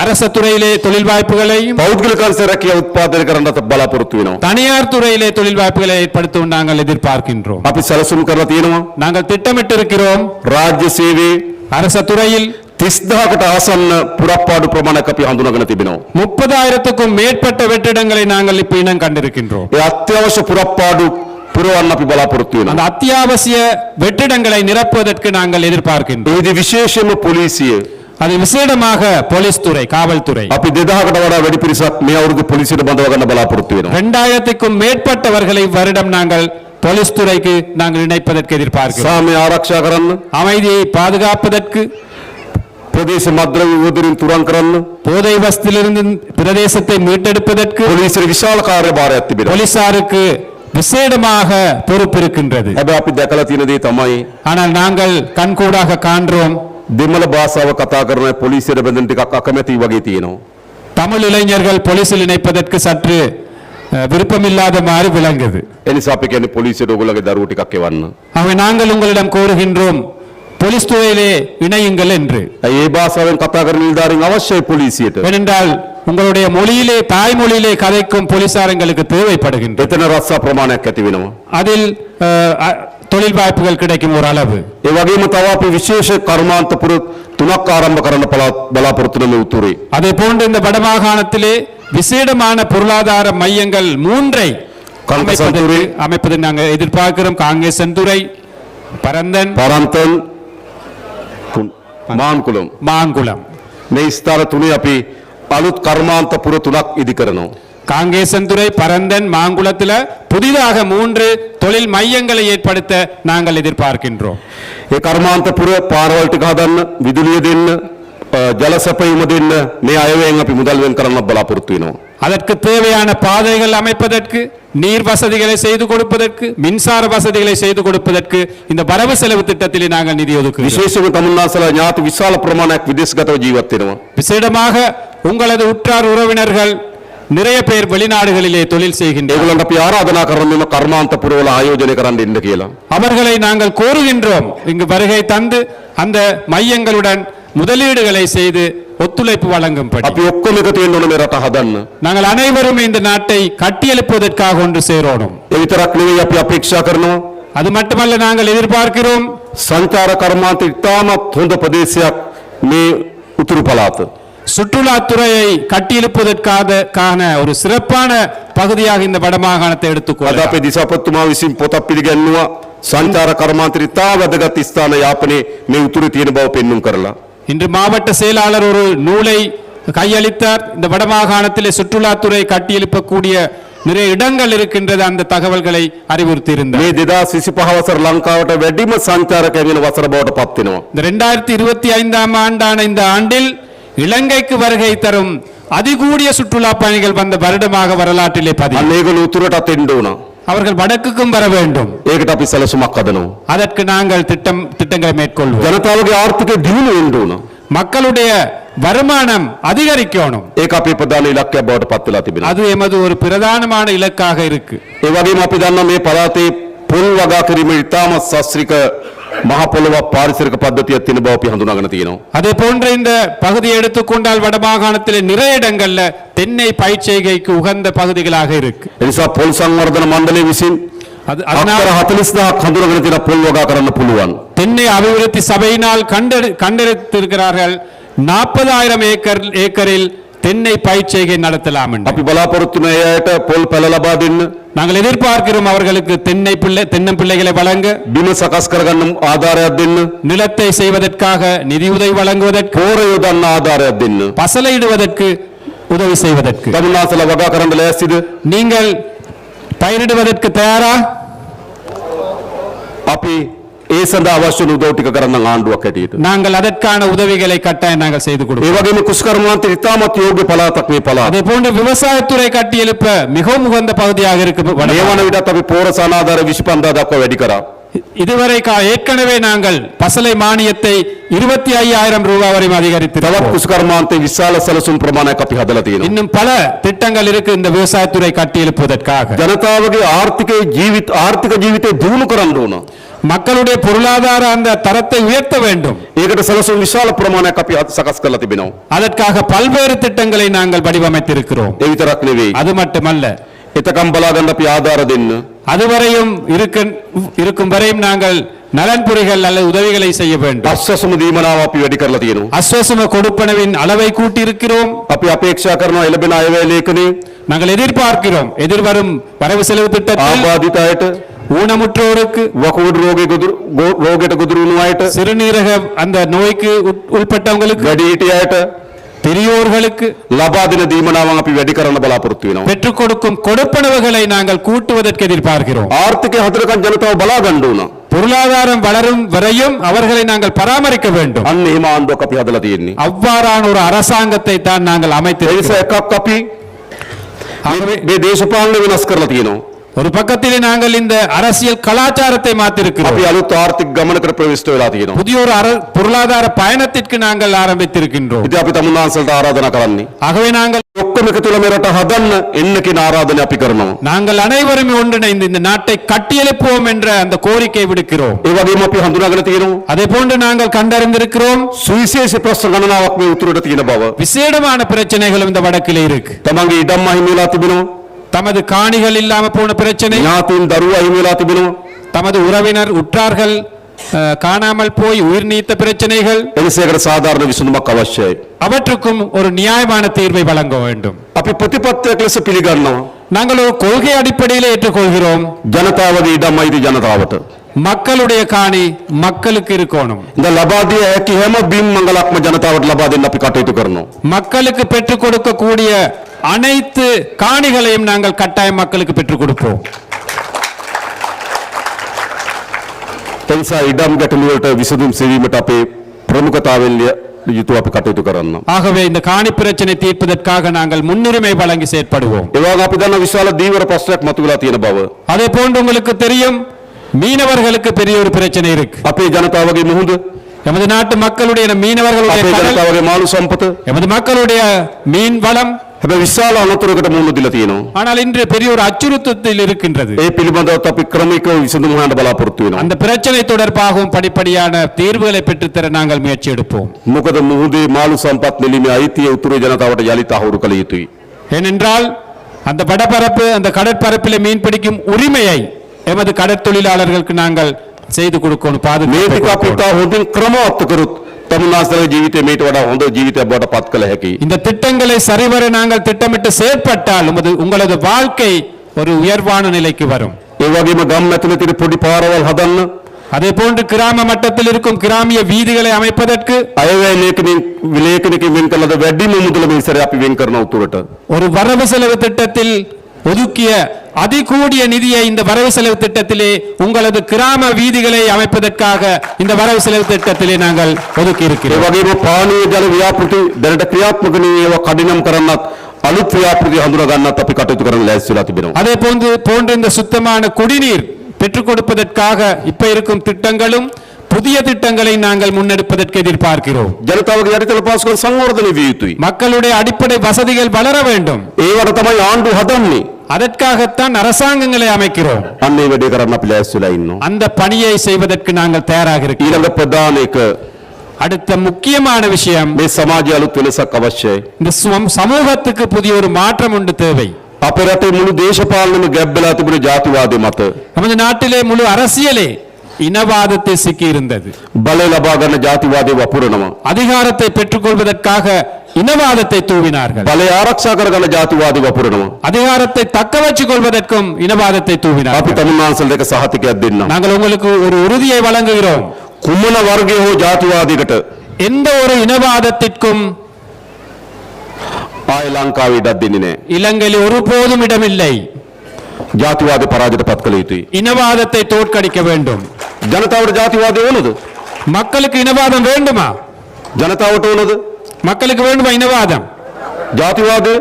அரச துறையிலே தொழில் வாய்ப்புகளையும் පෞද්ගලික අංශ රැකියාව උත්පාදනය කරන්නත් බලාපොරොත්තු වෙනවා. தனியார் துறையிலே தொழில் வாய்ப்புகளை ஏற்படுத்தும் நாங்கள் எதிர்பார்க்கின்றோம். අපි සැලසුම් කරලා තියෙනවා. நாங்கள் திட்டமிட்டிருக்கிறோம். රාජ්‍ය සේවයේ அரச துறையில் 30000කට ආසන්න පුරප්පාඩු ප්‍රමාණයක් අපි හඳුනාගෙන තිබෙනවා. 30,000க்கும் மேற்பட்ட வெற்றிடங்களை நாங்கள் இப்ப இனம் கண்டிருக்கின்றோம். ඒ අත්‍යවශ්‍ය පුරප්පාඩු පුරවන්න අපි බලාපොරොත්තු அந்த වෙනවා. அத்தியாவசிய வெற்றிடங்களை நிரப்புவதற்கு நாங்கள் எதிர்பார்க்கின்றோம். ඒදී විශේෂයෙන්ම පොලිසිය அது விசேடமாக போலீஸ் துறை, காவல்துறை අපි 2000කට වඩා වැඩි පිරිසක් මේ අවුරුදු පොලිසියට බඳව ගන්න බලාපොරොත්තු වෙනවා. 2000க்கும் மேற்பட்டவர்களை வருடம் நாங்கள் போலீஸ் துறைக்கு நாங்கள் இணைப்பதற்கு எதிர்பார்க்கிறோம். සාමය ආරක්ෂා කරන්න, அமைதியை பாதுகாப்பதற்கு, ප්‍රදේශ මද්ද්‍රව්‍ය විදුලින් තුරන් කරන්න போதை வஸ்திலிருந்து பிரதேசத்தை மீட்டெடுப்பதற்கு පොලිසියට විශාල කාර්යභාරයක් තිබෙනවා. போலீசாருக்கு விசேடமாக பொறுப்பு இருக்கின்றது. හැබැයි අපි දැකලා තියෙන දේ තමයි ஆனால் நாங்கள் கண்கூடாக காண்றோம், දෙමළ භාෂාව කතා කරන පොලිසියට බඳින ටිකක් අකමැති වගේ තියෙනවා. தமிழ் இளைஞர்கள் போலீசில் இணைப்பதற்கு சற்று விருப்பமில்லாத மாதிரி விளங்குது. ඒ නිසා අපි කියන්නේ පොලිසියට ඔයගොල්ලෝගේ දරුවෝ ටිකක් එවන්න. ஆகவே நாங்கள் உங்களிடம் கோருகின்றோம், போலீஸ் துறையிலே இணையுங்கள் என்று. ඒ භාෂාවෙන් කතා කරන නිලධාරීන් අවශ්‍යයි පොලිසියට. ஏனென்றால் உங்களுடைய மொழியிலே, தாய்மொழியிலே கதைக்கும் போலீசார் எங்களுக்கு தேவைப்படுகின்றது. එතන රස්සා ප්‍රමාණයක් ඇති වෙනවා. அதில் தொழில் வாய்ப்புகள் கிடைக்கும் ஒரு அளவு. ඒ වගේම තව අපි විශේෂ කර්මාන්තපුර 3ක් ආරම්භ කරන්න බලාපොරොත්තු වෙන මේ උතුරේ. அதே போன்று இந்த வடமாகாணத்திலே விசேடமான பொருளாதார மையங்கள் 3ஐ அமைப்பதை நாங்கள் எதிர்பார்க்கிறோம். காங்கேசன்துறை, பரந்தன், පරන්තන් මාන්කුලම් மாங்குளம். මේ ස්ථාන තුනේ අපි අලුත් කර්මාන්තපුර 3ක් ඉදි කරනවා. காங்கேசன்துறை, பரந்தன், மாங்குளத்தில் புதிதாக 3 தொழில் மையங்களை ஏற்படுத்த நாங்கள் எதிர்பார்க்கின்றோம். ඒ කර්මාන්තපුර පාරවල් ටික හදන්න, විදුලිය දෙන්න, ජල සැපයීම දෙන්න මේ අයවැයෙන් අපි මුදල් වෙන් කරන්න බලාපොරොත්තු වෙනවා. அதற்கு தேவையான பாதைகள் அமைப்பதற்கு, நீர் வசதிகளை செய்து கொடுப்பதற்கு, மின்சார வசதிகளை செய்து கொடுப்பதற்கு இந்த வரவு செலவு திட்டத்திலே நாங்கள் நிதி ஒதுக்குகிறோம். විශේෂයෙන්ම තමුන්නාසලා ඥාති විශාල ප්‍රමාණයක් විදේශගතව ජීවත් වෙනවා. விசேடமாக உங்களது உற்றார் உறவினர்கள் நிறைய பேர் வெளிநாடுகளிலே தொழில் செய்கின்றனர். ඒගොල්ලන්ට අපි ආරාධනා කරනවා මෙම කර්මාන්තපුරවල ආයෝජනය කරන්න ඉන්න කියලා. அவர்களை நாங்கள் கோருகின்றோம், இங்கு வருகை தந்து அந்த மையங்களுடன் முதலீடுகளை செய்து ஒத்துழைப்பு வழங்கும்படி. අපි ඔක්කොම එකතු වෙන්න ඕන මේ රට හදන්න. நாங்கள் அனைவரும் இந்த நாட்டை கட்டியெழுப்புவதற்காக ஒன்று சேரோடும். ඒ විතරක් නෙවෙයි අපි අපේක්ෂා කරනවා அது மட்டுமல்ல, நாங்கள் எதிர்பார்க்கிறோம் සංචාර කර්මාන්ත ඉතාමත් හොඳ ප්‍රදේශයක් මේ උතුරු පළාත. சுற்றுலாத்துறையை கட்டியெழுப்புவதற்கான ஒரு சிறப்பான பகுதியாக இந்த வடமாகாணத்தை අද எடுத்துக்கொள்ள අපේ දිසාපතිතුමා විසින් පොතක් පිළිගන්නවා සංචාර කර්මාන්ත ඉතා වැදගත් ස්ථාන යාපනයේ මේ උතුරේ තියෙන බව පෙන්눔 කරලා. இன்று மாவட்ட செயலாளர் ஒரு நூலை கையளித்தார். இந்த வடமாகாணத்திலே சுற்றுலாத்துறை கட்டியெழுப்பக்கூடிய நிறைய இடங்கள் இருக்கின்றது, அந்த தகவல்களை அறிவுறுத்தி இருந்தார். මේ 2025 වසර ලංකාවට වැඩිම සංචාරකයන් වෙන වසර බවට පත් වෙනවා. இந்த 2025ஆம் ஆண்டான இந்த ஆண்டில் இலங்கைக்கு வருகை தரும் அதிகூடிய சுற்றுலா பயணிகள் வந்த வருடமாக வரலாற்றிலே பதிவு. අන්න ඒගොල්ලෝ උතුරටත් එන්න ඕන. அவர்கள் வடக்குக்கும் வர வேண்டும். ඒකට අපි සැලසුමක් හදනවා. அதற்கு நாங்கள் திட்டங்களை மேற்கொள்வோம். ජනතාවගේ ආර්ථික දියුණුව වෙන්න ඕන. மக்களுடைய வருமானம் அதிகரிக்கணும். ඒක අපේ ප්‍රධාන ඉලක්කයක් බවට පත් වෙලා තිබෙනවා. அது எமது ஒரு பிரதானமான இலக்காக இருக்கு. ඒ වගේම අපි දන්නවා මේ පළාතේ පොල් වගා කිරීම ඉතාමත් ශාස්ත්‍රීය මහ පොළොව පාරිසරික පද්ධතියක් තියෙන බව අපි හඳුනාගෙන තියෙනවා. அதே போன்ற இந்த பகுதியை எடுத்துக்கொண்டால் வடமாகாணத்தில் நிறைய இடங்கள்ல தென்னை பயிர்ச்செய்கைக்கு உகந்த பகுதிகளாக இருக்கு. ඒ නිසා පොල් සංවර්ධන මණ්ඩලය විසින් அதனால் අක්කර 40000ක් හඳුනාගෙන තියෙන පොල් වගා කරන්න පුළුවන්. தென்னை அபிவிருத்தி சபையினால் கண்டெடுத்திருக்கிறார்கள் 40,000 ஏக்கரில் தென்னை பயிர்ச்செய்கை நடத்தலாம் என்று. අපි බලාපොරොත්තු වෙන අයට පොල් පැල ලබා දෙන්න, நாங்கள் எதிர்பார்க்கிறோம் அவர்களுக்கு தென்னம்பிள்ளைகளை வழங்க, බිම සකස් කරගන්න ආධාරයක් දෙන්න, நிலத்தை செய்வதற்காக நிதியுதவி வழங்குவதற்கு, පෝර යොදන්න ආධාරයක් දෙන්න. பசலையிடுவதற்கு உதவி செய்வதற்கு. තමුන්නාසලා වගා කරන්න ලෑස්තිද? நீங்கள் பயிரிடுவதற்கு தயாரா? අපි ඒ සඳහා අවශ්‍ය වන උදව් ටික කරන්න ආණ්ඩුවක් හැටියට. நாங்கள் அதற்கான உதவிகளை கட்டாயம் நாங்கள் செய்து ඒ கொடுப்போம். වගේම කුෂ්කර්මාන්ත ඉතාමත් යෝග්‍ය පළාතක් මේ පළාත. அதே போன்று விவசாயத்துறை கட்டியெழுப்ப மிகவும் உகந்த பகுதியாக இருக்கு මේ வடமாகாணம். වන විටත් අපි පෝර සානාධාර 25 දක්වා වැඩි කරා. இதுவரை ஏற்கனவே நாங்கள் பசலை மானியத்தை 25,000 ரூபாய் வரை තවත් அதிகரித்திருக்கிறோம். කුෂ්කර්මාන්තේ විශාල සැලසුම් ප්‍රමාණයක් අපි හදලා තියෙනවා. இன்னும் பல திட்டங்கள் இருக்கு இந்த விவசாயத்துறை கட்டியெழுப்புவதற்காக. ජනතාවගේ ආර්ථික ජීවිතේ දියුණු කරන්න ඕන. மக்களுடைய பொருளாதார அந்த தரத்தை உயர்த்த வேண்டும். ඒකට සැලසුම් විශාල ප්‍රමාණයක් අපි සකස් කරලා තිබෙනවා. அதற்காக பல்வேறு திட்டங்களை நாங்கள் வடிவமைத்திருக்கிறோம். ඒ විතරක් නෙවෙයි. அது மட்டுமல்ல, එතකම් බලා ගන්න අපි ආධාර දෙන්න. அதுவரையும் இருக்கும் வரையும் நாங்கள் நலன்புரிகள் அல்லது உதவிகளை செய்ய வேண்டும். අස්වැසුම දීමනාව අපි වැඩි කරලා තියෙනවා. அஸ்வசம கொடுப்பனவின் அளவை கூட்டி இருக்கிறோம். අපි අපේක්ෂා කරනවා එළබෙන අයවැය ලේඛනේ நாங்கள் எதிர்பார்க்கிறோம் எதிர்வரும் வரவு செலவு திட்டத்தில் ආබාධිත අයට ஊனமுற்றோருக்கு, වකුගඩු රෝගයට ගොදුරු වුණු අයට சிறுநீரக அந்த நோய்க்கு உட்பட்டவங்களுக்கு, වැඩිහිටිය අයට பெரியோர்களுக்கு ලබා දෙන දීමනාවන් අපි වැඩි කරන්න බලාපොරොත්තු වෙනවා. பெற்றுக் கொடுக்கும் கொடுப்பனவுகளை நாங்கள் கூட்டுவதற்கு எதிர்பார்க்கிறோம். ආර්ථිකය හතරකන් ජනතාව බලා ගන්න ඕන. பொருளாதாரம் வளரும் வரையும் அவர்களை நாங்கள் பராமரிக்க வேண்டும். අන්න එහෙම ආණ්ඩුවක් අපි හදලා තියෙන්නේ. அவ்வாறான ஒரு அரசாங்கத்தை தான் நாங்கள் ඒ නිසා அமைத்திருக்கிறோம். එකක් අපි මේ දේශපාලන වෙනස් කරලා තියෙනවා. ஒரு பக்கத்திலே நாங்கள் இந்த அரசியல் கலாச்சாரத்தை மாற்றிருக்கிறோம். අපි අලුත් ආර්ථික ගමනකට ප්‍රවිෂ්ඨ වෙලා තියෙනවා. புதிய ஒரு பொருளாதார பயணத்திற்கு நாங்கள் ஆரம்பித்திருக்கின்றோம். ඉතින් අපි තමුන්නාන්සලට ආරාධනා කරන්නේ ஆகவே நாங்கள் ඔක්කොම එකතු වෙලා මේ රට හදන්න එන්න කියන ආරාධනය අපි කරනවා. நாங்கள் அனைவரும் ஒன்றிணைந்து இந்த நாட்டை கட்டியெழுப்புவோம் என்ற அந்த கோரிக்கை விடுக்கிறோம். ඒ වගේම අපි හඳුනාගෙන තියෙනවා அதே போன்று நாங்கள் கண்டறிந்திருக்கிறோம் සුවිශේෂ ප්‍රශ්න ගණනාවක් මේ උතුරට තියෙන බව. விசேடமான பிரச்சனைகளும் இந்த வடக்கிலே இருக்கு. තමන්ගේ ඉඩම් අහිමි වෙලා තිබෙනවා. தமது காணிகள் இல்லாம போன பிரச்சனை, ඥාතීන් දරුවෝ අහිමි වෙලා තිබෙනවා. தமது உறவினர் உற்றார்கள் காணாமல் போய் உயிர் நீத்த பிரச்சனைகள், එනිසාකට සාධාරණ විසඳුමක් අවශ්‍යයි. அவற்றுக்கும் ஒரு நியாயமான தீர்வை வழங்க வேண்டும். අපි ප්‍රතිපත්තියක් ලෙස පිළිගන්නවා நாங்கள் ஒரு கொள்கை அடிப்படையில் ஏற்றுக்கொள்கிறோம். ජනතාවගේ ඉඩම් අයිති ජනතාවට. மக்களுடைய காணி மக்களுக்கு இருக்கணும். ඉතින් ලබා දිය හැකි හැම බිම් මංගලක්ම ජනතාවට ලබා දෙන්න අපි කටයුතු කරනවා. மக்களுக்கு பெற்றுக் கொடுக்கக்கூடிய அனைத்து காணிகளையும் நாங்கள் கட்டாயம் மக்களுக்கு பெற்றுக் கொடுப்போம். එනිසා ඉඩම් ගැටලු වලට විසඳුම් සෙවීමට අපේ ප්‍රමුඛතාවයෙන් යුතුව අපි කටයුතු කරන්න. ஆகவே இந்த காணி பிரச்சனை தீர்ப்பதற்காக நாங்கள் முன்னுரிமை வழங்கி செயற்படுவோம். ඒ වගේම අපි දන්න විශාල දීවර ප්‍රශ්නයක් මතුවලා තියෙන බව. அதே போன்று உங்களுக்கு தெரியும், மீனவர்களுக்கு பெரிய ஒரு பிரச்சனை இருக்கு. අපේ ජනතාවගේ මුහුද, எமது நாட்டு மக்களுடைய மீனவர்களுடைய අපේ கடல், ජනතාවගේ මාළු සම්පත எமது மக்களுடைய மீன் வளம், හැබැයි විශාල අනතුරකට මුහුණ දීලා තියෙනවා. ஆனால் இன்று பெரிய ஒரு அச்சுறுத்தத்தில் இருக்கின்றது. ඒ පිළිබඳව අපි ක්‍රමිකව විසඳුම් හොයන්න බලාපොරොත්තු වෙනවා. அந்த பிரச்சனை தொடர்பாகவும் படிப்படியான தீர்வுகளை பெற்றுத்தர நாங்கள் முயற்சி எடுப்போம். මොකද මුහුදේ මාළු සම්පත් නෙලිමේ අයිතිය උතුරු ජනතාවට යලිත අහුරු කළ යුතුයි. ஏனென்றால் அந்த வடபரப்பு, அந்த கடற்பரப்பிலே மீன் பிடிக்கும் உரிமையை எமது கடற்தொழிலாளர்களுக்கு நாங்கள் செய்து கொடுக்கணும். මේ ටික අපි பாதுகாப்பு. තා හොඳින් ක්‍රමවත් කරොත් තමුන්නාන්සලගේ ජීවිතේ මේට වඩා හොඳ ජීවිතයක් බවට පත් කළ හැකියි. இந்த திட்டங்களை சரிவர நாங்கள் திட்டமிட்டு செயற்பட்டால் உங்களது வாழ்க்கை ஒரு உயர்வான நிலைக்கு வரும். ඒ වගේම ගම් ඇතුලේ තියෙන පොඩි පාරවල් හදන්න, அதே போன்று கிராம மட்டத்தில் இருக்கும் கிராமிய வீதிகளை அமைப்பதற்கு අයවැය ලේඛනකින් වෙන් කළද වැඩිම මුදල මේ සැරේ අපි වෙන් කරන උතුරට. ஒரு வரவு செலவு திட்டத்தில் ஒதுக்கிய அதிகூடிய நிதியை இந்த வரவு செலவு திட்டத்திலே உங்களது கிராம வீதிகளை அமைப்பதற்காக இந்த வரவு செலவு திட்டத்திலே நாங்கள் ஒதுக்கி ඒ இருக்கிறோம். වගේම පානීය ජල ව්‍යාපෘති දැනට ක්‍රියාත්මක නේ ඒවා කඩිනම් කරන්නත් අලුත් ව්‍යාපෘති හඳුනා ගන්නත් අපි කටයුතු කරන්න ලෑස්ති වෙලා තිබෙනවා. அதே போன்று இந்த சுத்தமான குடிநீர் பெற்றுக் கொடுப்பதற்காக இப்ப இருக்கும் திட்டங்களும் புதிய திட்டங்களை நாங்கள் முன்னெடுப்பதற்கு எதிர்பார்க்கிறோம். ජනතාවගේ යටිතල පහසුකම් සංවර්ධනය විය යුතුයි. மக்களுடைய அடிப்படை வசதிகள் வளர வேண்டும். ඒවට තමයි ආණ්ඩුව හදන්නේ. அதற்காகத்தான் அரசாங்கங்களை அமைக்கிறோம். අන්න ඒ වැඩේ කරන්න අපි ලෑස්ති වෙලා ඉන්නවා. அந்த பணியை செய்வதற்கு நாங்கள் தயாராக இருக்கிறோம். ඊළඟ ප්‍රධාන එක அடுத்த முக்கியமான விஷயம், මේ සමාජය අලුත් වෙනසක් අවශ්‍යයි. இந்த சமூகத்துக்கு புதிய ஒரு மாற்றம் ஒன்று தேவை. අපේ රටේ මුළු දේශපාලනම ගැබ් වෙලා තිබුණ ජාතිවාදය මත நமது நாட்டிலே முழு அரசியலே இனவாதத்தை சிக்கி இருந்தது. බලය ලබා ගන්න ජාතිවාදය වපුරනවා. அதிகாரத்தை பெற்றுக்கொள்வதற்காக இனவாதத்தை தூவினார்கள். බලය ආරක්ෂා කරගන්න ජාතිවාදය වපුරනවා. அதிகாரத்தை தக்க வச்சுக் கொள்வதற்கும் இனவாதத்தை අපි தூவினார்கள். තමුන්නාන්සල දෙක සහතිකයක් දෙන්නම්. நாங்கள் உங்களுக்கு ஒரு உறுதியை வழங்குகிறோம். කුමන වර්ගයේ හෝ ජාතිවාදයකට எந்த ஒரு இனவாதத்திற்கும் ආය ලංකාවේ ඉඩක් දෙන්නේ නැහැ. இலங்கையில் ஒருபோதும் இடமில்லை. ජාතිවාද පරාජයට පත් කළ යුතුයි. இனவாதத்தை தோற்கடிக்க வேண்டும். ජනතාවට ජාතිවාදය ඕනද? மக்களுக்கு இனவாதம் வேண்டுமா? ජනතාවට ඕනද? மக்களுக்கு வேண்டுமா இனவாதம்? ජාතිවාදය?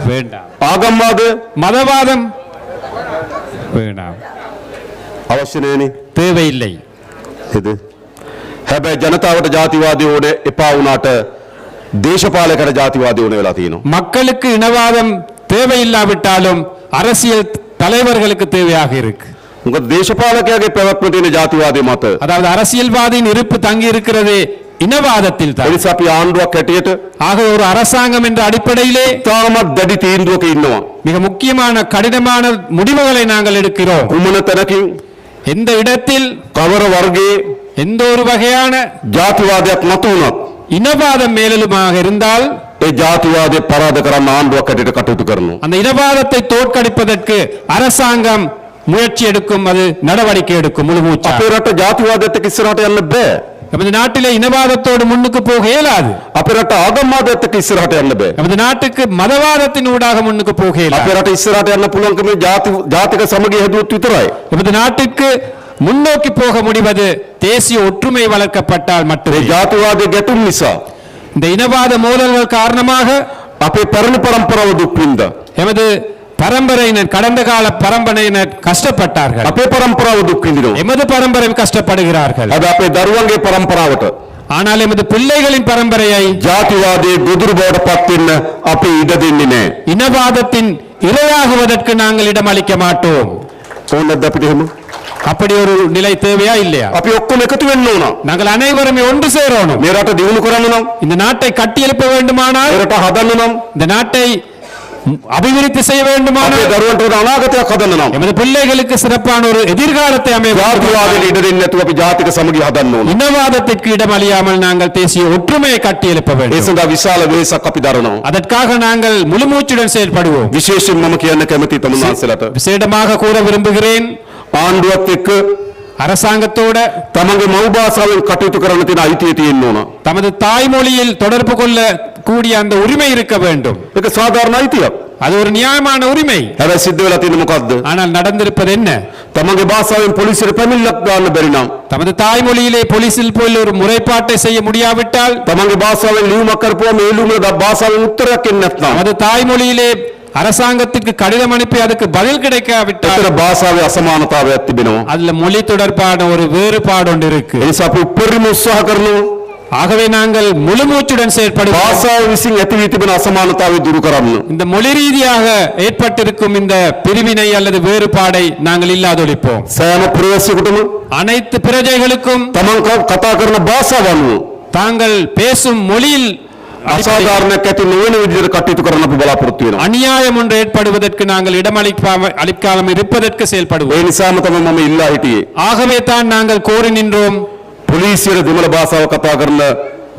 வேண்டாம். ආගම්වාදය? மதவாதம் வேண்டாம். අවශ්‍ය නැනේ. தேவையில்லை. නේද? හැබැයි ජනතාවට ජාතිවාදය ඕනේ එපා වුණාට දේශපාලකයට ජාතිවාදය ඕනේ වෙලා තියෙනවා. மக்களுக்கு இனவாதம் தேவையில்லாவிட்டாலும் அரசியல் தலைவர்களுக்கு தேவையாக இருக்கு. මොකද දේශපාලකයාගේ පැවැත්ම තියෙන ජාතිවාදය මත. அதாவது அரசியல்வாதியின் இருப்பு தங்கி இருக்கிறது இனவாதத்தில் ඒ தான். නිසා අපි ආණ්ඩුවක් හැටියට ஆக ஒரு அரசாங்கம் என்ற அடிப்படையிலே තාමත් දැඩි තීන්දුවක ඉන්නවා. மிக முக்கியமான கடினமான முடிவுகளை நாங்கள் எடுக்கிறோம். කුමන තැනකින් எந்த இடத்தில் කවර වර්ගයේ எந்த ஒரு வகையான ජාතිවාදයක් මතුවුණත් இனவாதம் மேலெழுமாக இருந்தால் ඒ ජාතිවාදය පරාද කරන්න ආණ්ඩුවක් හැටියට කටයුතු කරනවා. அந்த இனவாதத்தை தோற்கடிப்பதற்கு அரசாங்கம் முயற்சி எடுக்கும், அது நடவடிக்கை எடுக்கும் முழு மூச்சா. අපේ රට ජාතිවාදයත් එක්ක ඉස්සරහට යන්න බෑ. நமது நாட்டிலே இனவாதத்தோடு முன்னுக்கு போக இயலாது. අපේ රට ආගම්වාදයත් එක්ක ඉස්සරහට යන්න බෑ. நமது நாட்டுக்கு மதவாதத்தின் ஊடாக முன்னுக்கு போக අපේ இயலாது. රට ඉස්සරහට යන්න පුළුවන්කම ජාතික සමගිය හැදුවොත් විතරයි. நமது நாட்டிற்கு முன்னோக்கி போக முடிவது தேசிய ஒற்றுமை வளர்க்கப்பட்டால் මේ மட்டுமே. ජාතිවාදයේ ගැටුම් නිසා இந்த இனவாத மோதல்கள் காரணமாக අපේ පැරණි පරම්පරාව දුක් විඳා. எமது பரம்பரையினர், கடந்த கால பரம்பரையினர் கஷ்டப்பட்டார்கள். අපේ පරම්පරාව දුක් විඳිනවා. எமது பரம்பரை கஷ்டப்படுகிறார்கள். අද අපේ දරුවන්ගේ පරම්පරාවට ஆனால் எமது பிள்ளைகளின் பரம்பரையை ජාතිවාදයේ ගොදුරු බවට පත් වෙන්න අපි ඉඩ දෙන්නේ නැහැ. இனவாதத்தின் இரையாகுவதற்கு நாங்கள் இடமளிக்க மாட்டோம். ඕනද අපිට එහෙම? அப்படி ஒரு நிலை தேவையா இல்லையா? අපි ඔක්කොම එකතු වෙන්න ඕන. நாங்கள் அனைவருமே ஒன்று சேரணும். මේ රට දියුණු කරන්න නම්, இந்த நாட்டை கட்டியெழுப்ப வேண்டுமானால், මේ රට හදන්න නම්, இந்த நாட்டை அபிவிருத்தி செய்ய අපේ வேண்டுமானால், දරුවන්ට උදා අනාගතයක් හදන්න නම් எமது பிள்ளைகளுக்கு சிறப்பான ஒரு எதிர்காலத்தை அமைய ජාතිවාදයට ඉඩ දෙන්නේ නැතුව අපි ජාතික සමගිය හදන්න ඕන. இனவாதத்திற்கு இடமளியாமல் நாங்கள் தேசிய ஒற்றுமையை கட்டியெழுப்ப ඒ வேண்டும். සඳහා විශාල වෙහෙසක් අපි දරනවා. அதற்காக நாங்கள் முழுமூச்சுடன் செயல்படுவோம். විශේෂයෙන් මම කියන්න කැමති තමුන්වහන්සේලාට விசேடமாக கூற விரும்புகிறேன், ආණ්ඩුවත් එක්ක அரசாங்கத்தோட තමන්ගේ මව් භාෂාවෙන් කටයුතු කරන්න තියෙන අයිතිය තියෙන්න ඕන. தமது தாய்மொழியில் தொடர்பு கொள்ள கூடிய அந்த உரிமை இருக்க வேண்டும். ඒක සාධාරණ අයිතියක්. அது ஒரு நியாயமான உரிமை. හැබැයි සිද්ධ වෙලා තියෙන්නේ මොකද්ද? ஆனால் நடந்திருப்பது என்ன? තමන්ගේ භාෂාවෙන් පොලිසියට පැමිණිල්ලක් දාන්න බැරි නම්, தமது தாய்மொழியிலே போலீசில் போய் ஒரு முறைப்பாட்டை செய்ய முடியாவிட்டால், තමන්ගේ භාෂාවෙන් ලියුමක් කරපුවා මේ ලියුමේ භාෂාවෙන් උත්තරයක් එන්නේ නැත්නම්, தமது தாய்மொழியிலே அரசாங்கத்திற்கு கடிதம் அனுப்பி அதுக்கு பதில் கிடைக்காவிட்டால், ඒතර භාෂාවේ අසමානතාවයක් තිබෙනවා. அதுல மொழி தொடர்பான ஒரு வேறுபாடு ஒன்று இருக்கு. ඒ නිසා අපි උපරිම උත්සාහ කරනවා ஆகவே நாங்கள் முழுமூச்சுடன் செயல்படுவோம். භාෂාව විසින් ඇති වී තිබෙන අසමානතාවය දුරු කරන්න. இந்த மொழி ரீதியாக ஏற்பட்டிருக்கும் இந்த பிரிவினை அல்லது வேறுபாடை நாங்கள் இல்லாதொழிப்போம். සෑම ප්‍රවේශයකටම அனைத்து பிரஜைகளுக்கும் තමන් කතා කරන භාෂාව අනුව தாங்கள் பேசும் மொழியில் අසාධාරණයක් ඇති නොවන විදිහට කටයුතු කරන්න අපි බලාපොරොත්තු වෙනවා. அநியாயம் ஒன்று ஏற்படுவதற்கு நாங்கள் இடமளிக்காமல் இருப்பதற்கு செயல்படுவோம். ඒ නිසාම තමයි මම ඉල්ලා හිටියේ. ஆகவே தான் நாங்கள் கோரி நின்றோம், පොලිසියට දෙමළ භාෂාව කතා කරන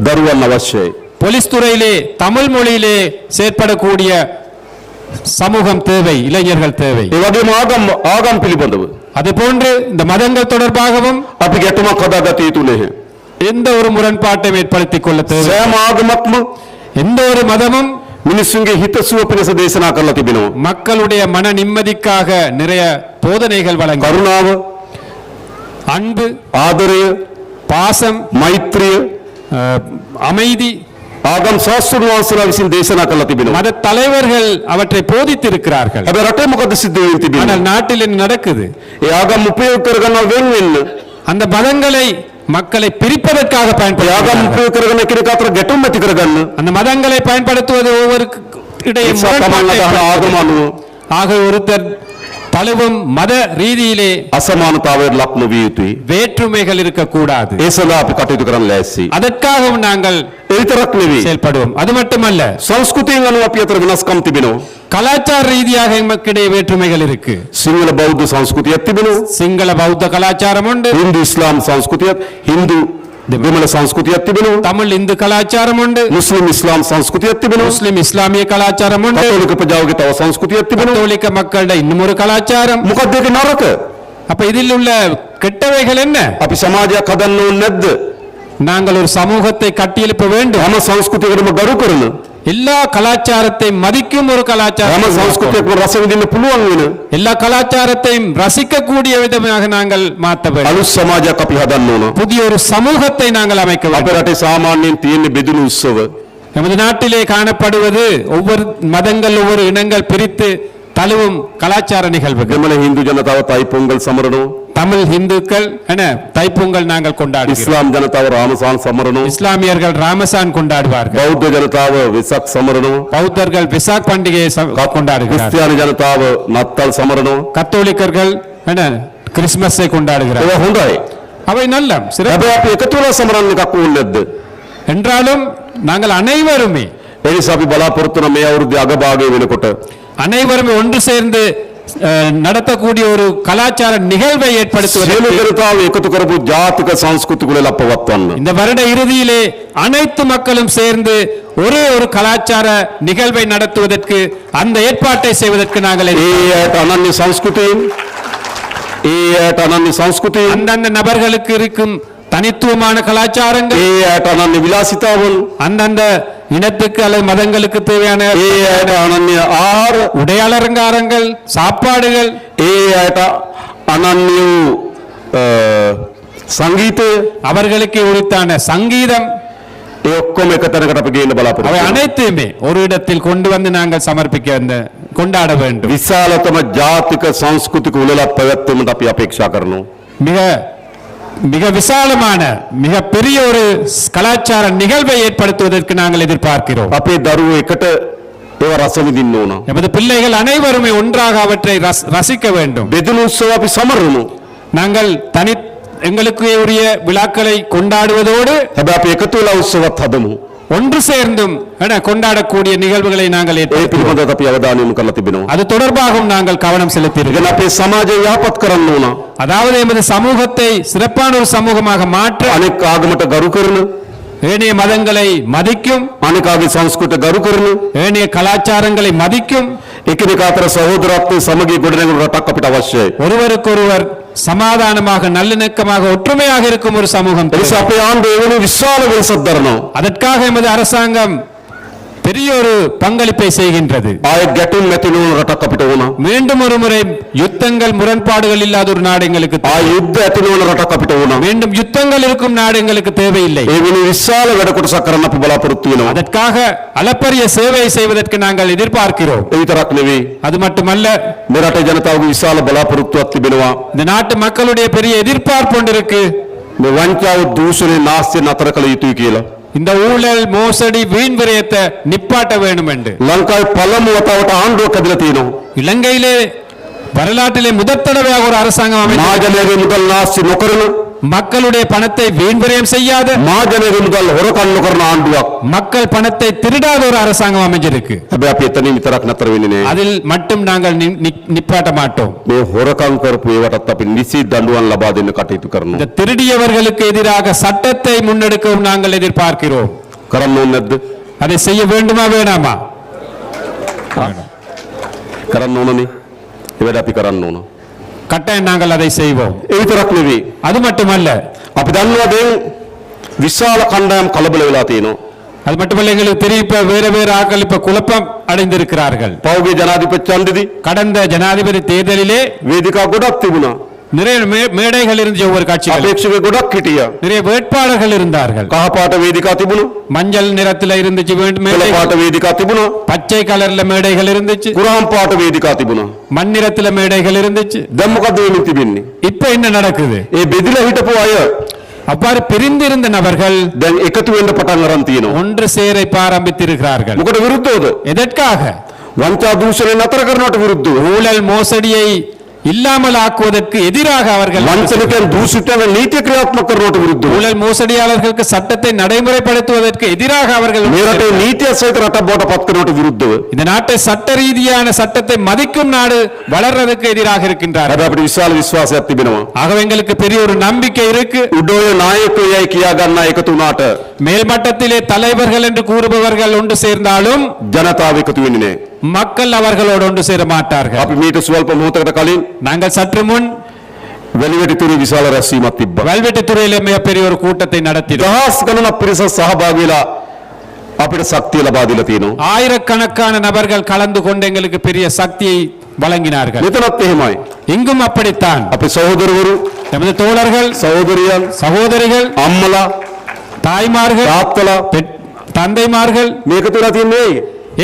දරුවන් අවශ්‍යයි. போலீஸ் துறையிலே தமிழ் மொழியிலே செயற்படக்கூடிய சமூகம் தேவை, இளைஞர்கள் தேவை. ඒ වගේම ආගම් පිළිබඳව அதுபோன்று இந்த மதங்கள் தொடர்பாகவும் අපි ගැටුමක් හදාගත යුතු නැහැ. எந்த ஒரு முரண்பாட்டையும் ஏற்படுத்திக் கொள்ள தேவை. සෑම ආගමක්ම எந்த ஒரு மதமும் මිනිස්සුන්ගේ හිතසුව පිණිස දේශනා කරලා තිබෙනවා. மக்களுடைய மன நிம்மதிக்காக நிறைய போதனைகள் வழங்க, කරුණාව, அன்பு, ආදරය, பாசம், මෛත්‍රිය அமைதி, ආගම් ශාස්ත්‍රඥ වහන්සේලා විසින් දේශනා කරලා තිබෙනවා. மத தலைவர்கள் அவற்றை போதித்திருக்கிறார்கள். හැබැයි රටේ මොකද සිද්ධ වෙන්නේ තිබෙන්නේ? ஆனால் நாட்டில் என்ன நடக்குது? ඒ ආගම් උපයෝග කරගන්න වෙන් වෙන්න. அந்த மதங்களை மக்களை பிரிப்பதற்காக ඒ ආගම් பயன்படுத்துகிறார்கள். උපයෝග කරගෙන එකිනෙක අතර ගැටුම් ඇති කරගන්න. அந்த மதங்களை பயன்படுத்துவது ஒவ்வொரு இடையே තමන් முரண்பாட்டை අදහන ආගම ஏற்படுத்துகிறது. අනුව ஆக ஒருத்தர் தழுவும் மத ரீதியிலே අසමානතාවයට ලක් නොවිය යුතුයි. வேற்றுமைகள் இருக்கக்கூடாது. ඒ සඳහා අපි කටයුතු කරන්න ලෑස්ති. அதற்காகவும் நாங்கள் ඒ විතරක් නෙවෙයි. செயல்படுவோம். அது மட்டுமல்ல, සංස්කෘතියෙන් අනුව අපි අතර වෙනස්කම් තිබෙනවා. கலாச்சார ரீதியாக எமக்கிடையே வேற்றுமைகள் இருக்கு. සිංහල බෞද්ධ සංස්කෘතියක් තිබෙනවා. சிங்கள பௌத்த கலாச்சாரம் உண்டு, හින්දු ඉස්ලාම් සංස්කෘතියක්, හින්දු දෙමළ සංස්කෘතියක් තිබෙනවා. தமிழ் இந்து கலாச்சாரம் உண்டு, මුස්ලිම් ඉස්ලාම් සංස්කෘතියක් තිබෙනවා. முஸ்லிம் இஸ்லாமிய கலாச்சாரம் உண்டு, කතෝලික ප්‍රජාවගේ තව සංස්කෘතියක් තිබෙනවා. கத்தோலிக்க மக்களிட இன்னும் ஒரு கலாச்சாரம். මොකක්ද ඒක නරක? அப்ப இதில் உள்ள கெட்டவைகள் என்ன? අපි සමාජයක් හදන්න ඕනේ නැද්ද? நாங்கள் ஒரு சமூகத்தை கட்டியெழுப்ப வேண்டும். හැම සංස්කෘතියකටම ගරු කරන எல்லா கலாச்சாரத்தையும் மதிக்கும் ஒரு හැම கலாச்சாரம், සංස්කෘතියක්ම රස විඳින්න පුළුවන් වෙන எல்லா கலாச்சாரத்தையும் ரசிக்கக்கூடிய விதமாக நாங்கள் மாற்ற வேண்டும். අලුත් සමාජයක් අපි හදන්න ඕන. புதிய ஒரு சமூகத்தை நாங்கள் அமைக்க අපේ வேண்டும். රටේ සාමාන්‍යයෙන් තියෙන බෙදුණු උත්සව நமது நாட்டிலே காணப்படுவது ஒவ்வொரு மதங்கள் ஒவ்வொரு இனங்கள் பிரித்து தழுவும் கலாச்சார நிகழ்வுகள். දෙමළ හින්දු ජනතාව තයි පොංගල් සමරනවා. தமிழ் இந்துக்கள் என தைப்பொங்கல் நாங்கள் கொண்டாடுகிறோம். ඉස්ලාම් ජනතාව රාමසාන් සමරනවා. இஸ்லாமியர்கள் ராமசான் கொண்டாடுவார்கள். බෞද්ධ ජනතාව වෙසක් සමරනවා. பௌத்தர்கள் விசாக் பண்டிகையை கொண்டாடுகிறார்கள். ක්‍රිස්තියානි ජනතාව නත්තල් සමරනවා. கத்தோலிக்கர்கள் என கிறிஸ்துமஸை கொண்டாடுகிறார்கள். ඒවා හොඳයි. அவை நல்ல சிறப்பு. හැබැයි අපි එකතු වෙලා සමරන්න එකක් ඕනේ නැද්ද? என்றாலும் நாங்கள் அனைவருமே ඒ නිසා අපි බලාපොරොත්තු වෙන මේ අවුරුද්දේ අගභාගය වෙනකොට அனைவருமே ஒன்று சேர்ந்து நடத்தக்கூடிய ஒரு கலாச்சார நிகழ்வை සියලු ஏற்படுத்துவது. ජනතාව එකතු කරපු ජාතික සංස්කෘතික වල පවත්වන්න. இந்த வருட இறுதியிலே அனைத்து மக்களும் சேர்ந்து ஒரே ஒரு கலாச்சார நிகழ்வை நடத்துவதற்கு அந்த ஏற்பாட்டை செய்வதற்கு நாங்கள் ඒ ඇයට අනන්‍ය සංස්කෘතියෙන් ඒ ඇයට අනන්‍ය සංස්කෘතියෙන් அந்தந்த நபர்களுக்கு இருக்கும் தனித்துவமான கலாச்சாரங்கள், ඒ ඇයට අනන්‍ය විලාසිතාවල් அந்தந்த இனத்துக்கு அல்லது மதங்களுக்கு தேவையான ඒ ඇයට අනන්‍ය ආහාර உடை அலங்காரங்கள், சாப்பாடுகள், ඒ ඇයට අනන්‍ය වූ සංගීතය அவர்களுக்கு உரித்தான சங்கீதம், ඒ ඔක්කොම එක තැනකට අපි ගේන්න அவை බලාපොරොත්තු වෙනවා. அனைத்துமே ஒரு இடத்தில் கொண்டு வந்து நாங்கள் சமர்ப்பிக்க கொண்டாட வேண்டும். විශාලතම ජාතික සංස්කෘතික උළෙලක් පැවැත්වීමට අපි අපේක්ෂා කරනවා. மிக மிக விசாலமான மிக பெரிய ஒரு கலாச்சார நிகழ்வை ஏற்படுத்துவதற்கு நாங்கள் எதிர்பார்க்கிறோம். අපේ දරුවෝ එකට ඒවා රස විඳින්න ඕන. நமது பிள்ளைகள் அனைவருமே ஒன்றாக அவற்றை ரசிக்க வேண்டும். බෙදුණු උත්සව අපි සමරමු. நாங்கள் எங்களுக்கு உரிய விழாக்களை கொண்டாடுவதோடு හැබැයි අපි එකතු වෙලා උත්සවත් හදමු. ஒன்று சேர்ந்தும் கொண்டாடக்கூடிய நிகழ்வுகளை நாங்கள் ඒ ஏற்படுத்துவோம். පිළිබඳව අපි අවධානය යොමු කරලා තිබෙනවා. அது தொடர்பாகவும் நாங்கள் கவனம் செலுத்தியிருக்கிறோம். ඉතින් අපේ සමාජය යහපත් කරන්න ඕන. அதாவது எமது சமூகத்தை சிறப்பான ஒரு சமூகமாக மாற்ற අනෙක් ආගමට ගරු කරන, ஏனைய மதங்களை மதிக்கும், අනෙකාගේ සංස්කෘතිය ගරු කරන, ஏனைய கலாச்சாரங்களை மதிக்கும், එකිනෙකා අතර සහෝදරත්වයේ සමගිය ගොඩනැගෙන රටක් අපිට අවශ්‍යයි. ஒருவருக்கொருவர் சமாதானமாக நல்லிணக்கமாக ஒற்றுமையாக இருக்கும் ஒரு சமூகம் ඒ නිසා தேவை. අපේ ආණ්ඩුව එවැනි විශාල වෙනසක් දරනවා. அதற்காக எமது அரசாங்கம் பெரிய ஒரு பங்களிப்பை செய்கின்றது. ආයෙ ගැටුම් නැති නොවන රටක් අපිට ඕන. மீண்டும் ஒரு முறை யுத்தங்கள் முரண்பாடுகள் இல்லாத ஒரு நாடு எங்களுக்கு தேவை. ආයෙ යුද්ධ ඇති නොවන රටක් අපිට ඕන. மீண்டும் யுத்தங்கள் இருக்கும் நாடு எங்களுக்கு தேவையில்லை. ඒ වෙනුවෙන් විශාල වැඩ කොටසක් කරන්න අපි බලාපොරොත්තු වෙනවා. அதற்காக அளப்பரிய சேவை செய்வதற்கு நாங்கள் எதிர்பார்க்கிறோம். ඒ විතරක් නෙවෙයි. அது மட்டுமல்ல, මේ රටේ ජනතාවගේ විශාල බලාපොරොත්තුවක් තිබෙනවා. இந்த நாட்டு மக்களுடைய பெரிய எதிர்பார்ப்பு ஒன்று இருக்கு. මේ වංචාව දූෂණය නාස්තිය නතර කළ යුතුයි කියලා. இந்த ஊழல் மோசடி வீண் விரயத்தை நிப்பாட்ட வேண்டும் என்று. ලංකාවේ පළමු වතාවට ආණ්ඩුවක් ඇදලා තියෙනවා. இலங்கையிலே வரலாற்றிலே முதற் தடவையாக ஒரு அரசாங்கம் அமைந்தது. මහජනයාගේ මුදල් නාස්ති නොකරන, மக்களுடைய பணத்தை வீண் விரயம் செய்யாத, මහජනයාගේ මුදල් හොරකම් නොකරන ආණ්ඩුවක්. மக்கள் பணத்தை திருடாத ஒரு அரசாங்கம் அமைஞ்சிருக்கு. හැබැයි අපි එතනින් විතරක් නතර වෙන්නේ නෑ. அதில் மட்டும் நாங்கள் நிப்பாட்ட மாட்டோம். මේ හොරකම් කරපු ඒවටත් අපි නිසි දඬුවම් ලබා දෙන්න කටයුතු කරනවා. இந்த திருடியவர்களுக்கு எதிராக சட்டத்தை முன்னெடுக்கவும் நாங்கள் எதிர்பார்க்கிறோம். කරන්න ඕනේ නැද්ද? அதை செய்ய வேண்டுமா வேணாமா? කරන්න ඕනනේ. ඒ වැඩ අපි කරන්න ඕන. கட்டாயம் நாங்கள் அதை செய்வோம். ඒ විතරක් නෙවෙයි. அது மட்டுமல்ல, අපි දන්නවා දැන් විශාල කණ්ඩායම් කලබල වෙලා තියෙනවා. அது மட்டுமல்ல, எங்களுக்கு தெரியும் இப்ப வேற வேற ஆட்கள் இப்ப குழப்பம் அடைந்திருக்கிறார்கள். පෞගේ ජනාධිපති ඡන්දෙදි கடந்த ஜனாதிபதி தேர்தலிலே වේදිකා ගොඩක් තිබුණා. நிறைய மேடைகள் இருந்துச்சு, ஒவ்வொரு கட்சிகள் අපේක්ෂක ගොඩක් හිටියා. நிறைய வேட்பாளர்கள் இருந்தார்கள். කහ පාට වේදිකා තිබුණා. மஞ்சள் நிறத்துல இருந்துச்சு කොළ மேடைகள், පාට වේදිකා තිබුණා. பச்சை கலர்ல மேடைகள் இருந்துச்சு, කුරහම් පාට වේදිකා තිබුණා. மண்ணிறத்துல மேடைகள் இருந்துச்சு. දැන් මොකද වෙන්නේ තිබෙන්නේ? இப்ப என்ன நடக்குது? ඒ බෙදිලා හිටපු අය அவ்வாறு பிரிந்திருந்த நபர்கள் දැන් එකතු වෙන්න පටන් අරන් තියෙනවා. ஒன்று சேர ஆரம்பித்திருக்கிறார்கள். මොකට විරුද්ධවද? எதற்காக? වංචා දූෂණය නතර කරනවට විරුද්ධව. ஊழல் மோசடியை இல்லாமல் ஆக்குவதற்கு எதிராக அவர்கள், වංචනිකයන් දූෂිතව නීති ක්‍රියාත්මක කරනවට විරුද්ධව. ஊழல் மோசடியாளர்களுக்கு சட்டத்தை நடைமுறைப்படுத்துவதற்கு எதிராக அவர்கள், මේ රටේ නීතිය සහිත රටක් බවට පත් කරනවට විරුද්ධව. இந்த நாட்டை சட்ட ரீதியான சட்டத்தை மதிக்கும் நாடு வளர்றதுக்கு எதிராக இருக்கின்றார்கள். හැබැයි අපිට විශාල විශ්වාසයක් තිබෙනවා. ஆகவே எங்களுக்கு பெரிய ஒரு நம்பிக்கை இருக்கு. උඩෝය නායකයයි කියා ගන්න එකතු වුණාට மேல்மட்டத்திலே தலைவர்கள் என்று கூறுபவர்கள் ஒன்று சேர்ந்தாலும் ජනතාව එකතු වෙන්නේ නැහැ. மக்கள் அவர்களோடு ஒன்று சேர மாட்டார்கள். අපි මීට සුවල්ප මොහොතකට කලින් நாங்கள் சற்று முன் වැලිවැටිතුරු විශාල රැස්වීමක් තිබ්බා. கல்வெட்டுத்துறையிலே மிகப்பெரிய ஒரு கூட்டத்தை நடத்தினோம். දහස් ගණනක් පිරිස සහභාගී වෙලා අපිට ශක්තිය ලබා දීලා තියෙනවා. ஆயிரக்கணக்கான நபர்கள் கலந்து கொண்டு எங்களுக்கு பெரிய சக்தியை வழங்கினார்கள். මෙතනත් එහෙමයි. இங்கும் அப்படித்தான். අපේ සහෝදරවරු, நமது தோழர்கள், සහෝදරියන්, சகோதரிகள், අම්මලා, தாய்மார்கள், තාත්තලා தந்தைமார்கள், මේක තුල තියන්නේ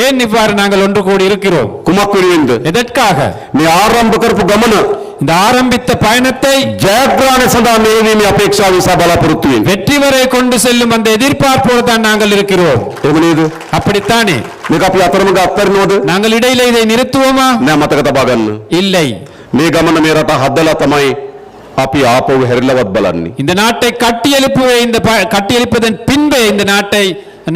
ஏன் இவ்வாறு நாங்கள் ஒன்று கூடி இருக்கிறோம்? කුමක් වෙනුවෙන්ද? எதற்காக? මේ ආරම්භ කරපු ගමන இந்த ஆரம்பித்த பயணத்தை ජයග්‍රහණය සඳහා මේ වීමේ අපේක්ෂාව නිසා බලාපොරොත්තු වෙන්නේ. வெற்றி வரை கொண்டு செல்லும் அந்த எதிர்பார்ப்போடு தான் நாங்கள் இருக்கிறோம். එහෙම නේද? அப்படித்தானே? මේක අපි අතරමඟ අත්හරිනවද? நாங்கள் இடையில இதை நிறுத்துவோமா? නෑ, මතක තබා ගන්න. இல்லை. මේ ගමන මේ රට හදලා තමයි අපි ආපහු හැරිලවත් බලන්නේ. இந்த நாட்டை கட்டியெழுப்பதன் பின்பே இந்த நாட்டை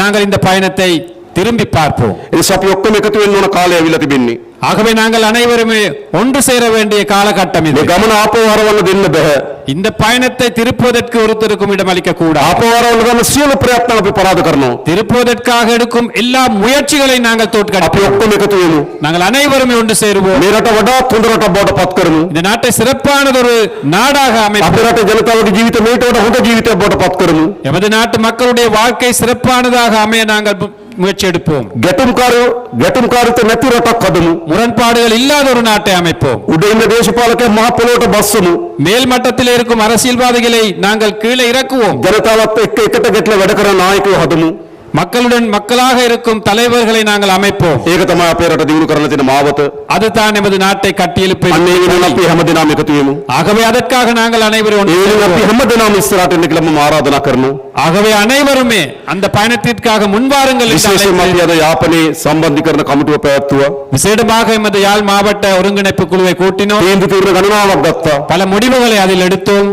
நாங்கள் இந்த பயணத்தை திரும்பி பார்ப்போம். ඒ නිසා අපි ඔක්කොම එකතු වෙන්න ඕන කාලය ඇවිල්ලා තිබෙන්නේ. ஆகவே நாங்கள் அனைவருமே ஒன்று சேர வேண்டிய காலகட்டம் இது. මේ ගමන ආපහු හරවන්න දෙන්න බෑ. இந்த பயணத்தை திருப்புவதற்கு ஒருத்தருக்கும் இடமளிக்க கூடாது. ආපහු හරවන්න ගන්න සියලු ප්‍රයත්න අපි පරාද කරනවා. திருப்புவதற்காக எடுக்கும் எல்லா முயற்சிகளை நாங்கள் අපි தோற்கடிப்போம். ඔක්කොම එකතු වෙමු. நாங்கள் அனைவருமே ஒன்று சேருவோம். මේ රට වඩාත් හොඳ රටක් බවට පත් කරමු. இந்த நாட்டை சிறப்பானதொரு நாடாக අපේ அமைப்போம். රටේ ජනතාවගේ ජීවිත මේට වඩා හොඳ ජීවිතයක් බවට පත් කරමු. எமது நாட்டு மக்களுடைய வாழ்க்கை சிறப்பானதாக அமைய நாங்கள் முயற்சி எடுப்போம். ගැටුම්කාරීත්ව නැති රටක් හදමු. முரண்பாடுகள் இல்லாத ஒரு நாட்டை அமைப்போம். උඩ ඉන්න දේශපාලකයන් මහ පොළොවට බස්සමු. மேல் மட்டத்தில் இருக்கும் அரசியல்வாதிகளை நாங்கள் கீழே இறக்குவோம். ජනතාවත් එක්ක එකට ගැටලා වැඩ කරන නායකයෝ හදමු. மக்களுடன் மக்களாக இருக்கும் தலைவர்களை நாங்கள் அமைப்போம். ඒක තමයි අපේ රට දියුණු කරන්න තියෙන මාවත. அதுதான் நமது நாட்டை கட்டியெழுப்ப. අන්න ඒ වෙනුවෙන් අපි හැමදෙනාම එකතු වෙමු. ஆகவே அதற்காக நாங்கள் அனைவரும் ஒன்று ඒ වෙනුවෙන් අපි சேருவோம். හැමදෙනාම ඉස්සරහට එන්න කියලා මම ආරාධනා කරනවා. ஆகவே அனைவருமே அந்த பயணத்திற்காக முன்வாருங்கள் என்று විශේෂයෙන්ම அழைக்கிறேன். අපි අද යාපනයේ සම්බන්ධීකරණ කමිටුව පැවැත්තුවා. விசேடமாக எமது யாழ் மாவட்ட ஒருங்கிணைப்பு குழுவை கூட்டினோம். තීන්දුව తీරන ගණනාවක් ගත්තා. பல முடிவுகளை அதில் எடுத்தோம்.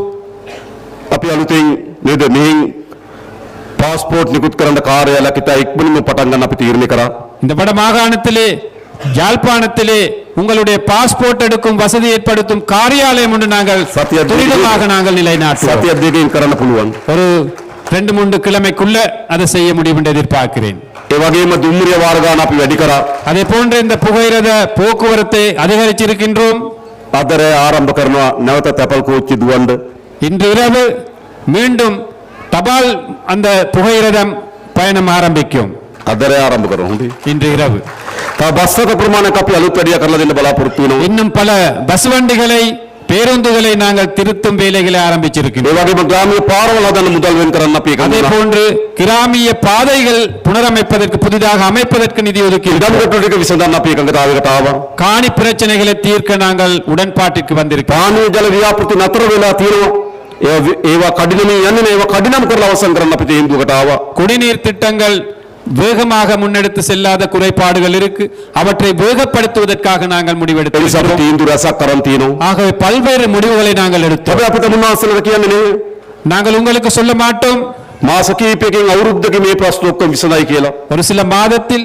අපි අලුතෙන් නේද මෙහින් පාස්පෝර්ට් නිකුත් කරන්න කාර්යාලයක් ඉතා ඉක්මනින්ම පටන් ගන්න අපි තීරණය කරා. இந்த வட மாகாணத்திலே யாழ்ப்பாணத்திலே உங்களுடைய பாஸ்போர்ட் எடுக்கும் வசதி ஏற்படுத்தும் காரியாலயம் ஒன்று நாங்கள் சத்தியம் துரிதமாக நாங்கள் நிலைநாட்டுவோம். සතියක් දෙකකින් කරන්න පුළුවන්. ஒரு 2-3 கிழமைக்குள்ள அதை செய்ய முடியும் என்று எதிர்பார்க்கிறேன். ඒ වගේම දුම්රිය වාර ගන්න අපි වැඩි කරා. அதே போன்று இந்த புகையிரத போக்குவரத்தை அதிகரிச்சிருக்கின்றோம். අදර ආරම්භ කරනවා නැවත තැපල් කෝච්චි දුවන්න. இன்று இரவு மீண்டும் தபால் அந்த புகையிரதம் பயணம் ஆரம்பிக்கும். අදර ආරම්භ කරනවා. හොඳයි. இன்று இரவு තව බස් රථ ප්‍රමාණයක් අපි අලුත් වැඩියා කරලා දෙන්න බලාපොරොත්තු වෙනවා. இன்னும் பல பஸ் வண்டிகளை பேருந்துகளை நாங்கள் திருத்தும் வேலைகளை ඒ ஆரம்பிச்சிருக்கிறோம். වගේම ග්‍රාමීය පාරවල් හදන්න මුදල් වෙන් කරන්න අපි அதே එකතු වෙනවා. போன்று கிராமிய பாதைகள் புனரமைப்பதற்கு புதிதாக அமைப்பதற்கு நிதி ஒதுக்கி ඉඩම් කොටු ටික විසඳන්න අපි එකඟතාවයකට ආවා. காணி பிரச்சனைகளை தீர்க்க நாங்கள் உடன்பாட்டிற்கு வந்திருக்கிறோம். පානීය ජල ව්‍යාපෘති නතර වෙලා තියෙනවා. ඒවා කඩිනමින් යන්නේ නැහැ. ඒවා කඩිනම් කරලා අවසන් කරන්න අපි තීන්දුවකට ආවා. குடிநீர் திட்டங்கள் வேகமாக முன்னெடுத்து செல்லாத குறைபாடுகள் இருக்கு. அவற்றை வேகப்படுத்துவதற்காக நாங்கள் ඒ නිසා අපි முடிவெடுத்தோம். තීන්දුව රැසක් කරන් තියෙනවා. ஆகவே பல்வேறு முடிவுகளை நாங்கள் எடுத்தோம். අපි අපිට මුන්නාසලට කියන්නේ නෙවෙයි. நாங்கள் உங்களுக்கு சொல்ல மாட்டோம் මාස කිහිපයකින් අවුරුද්දකින් මේ ප්‍රශ්න ඔක්කොම විසඳයි කියලා. ஒரு சில மாதத்தில்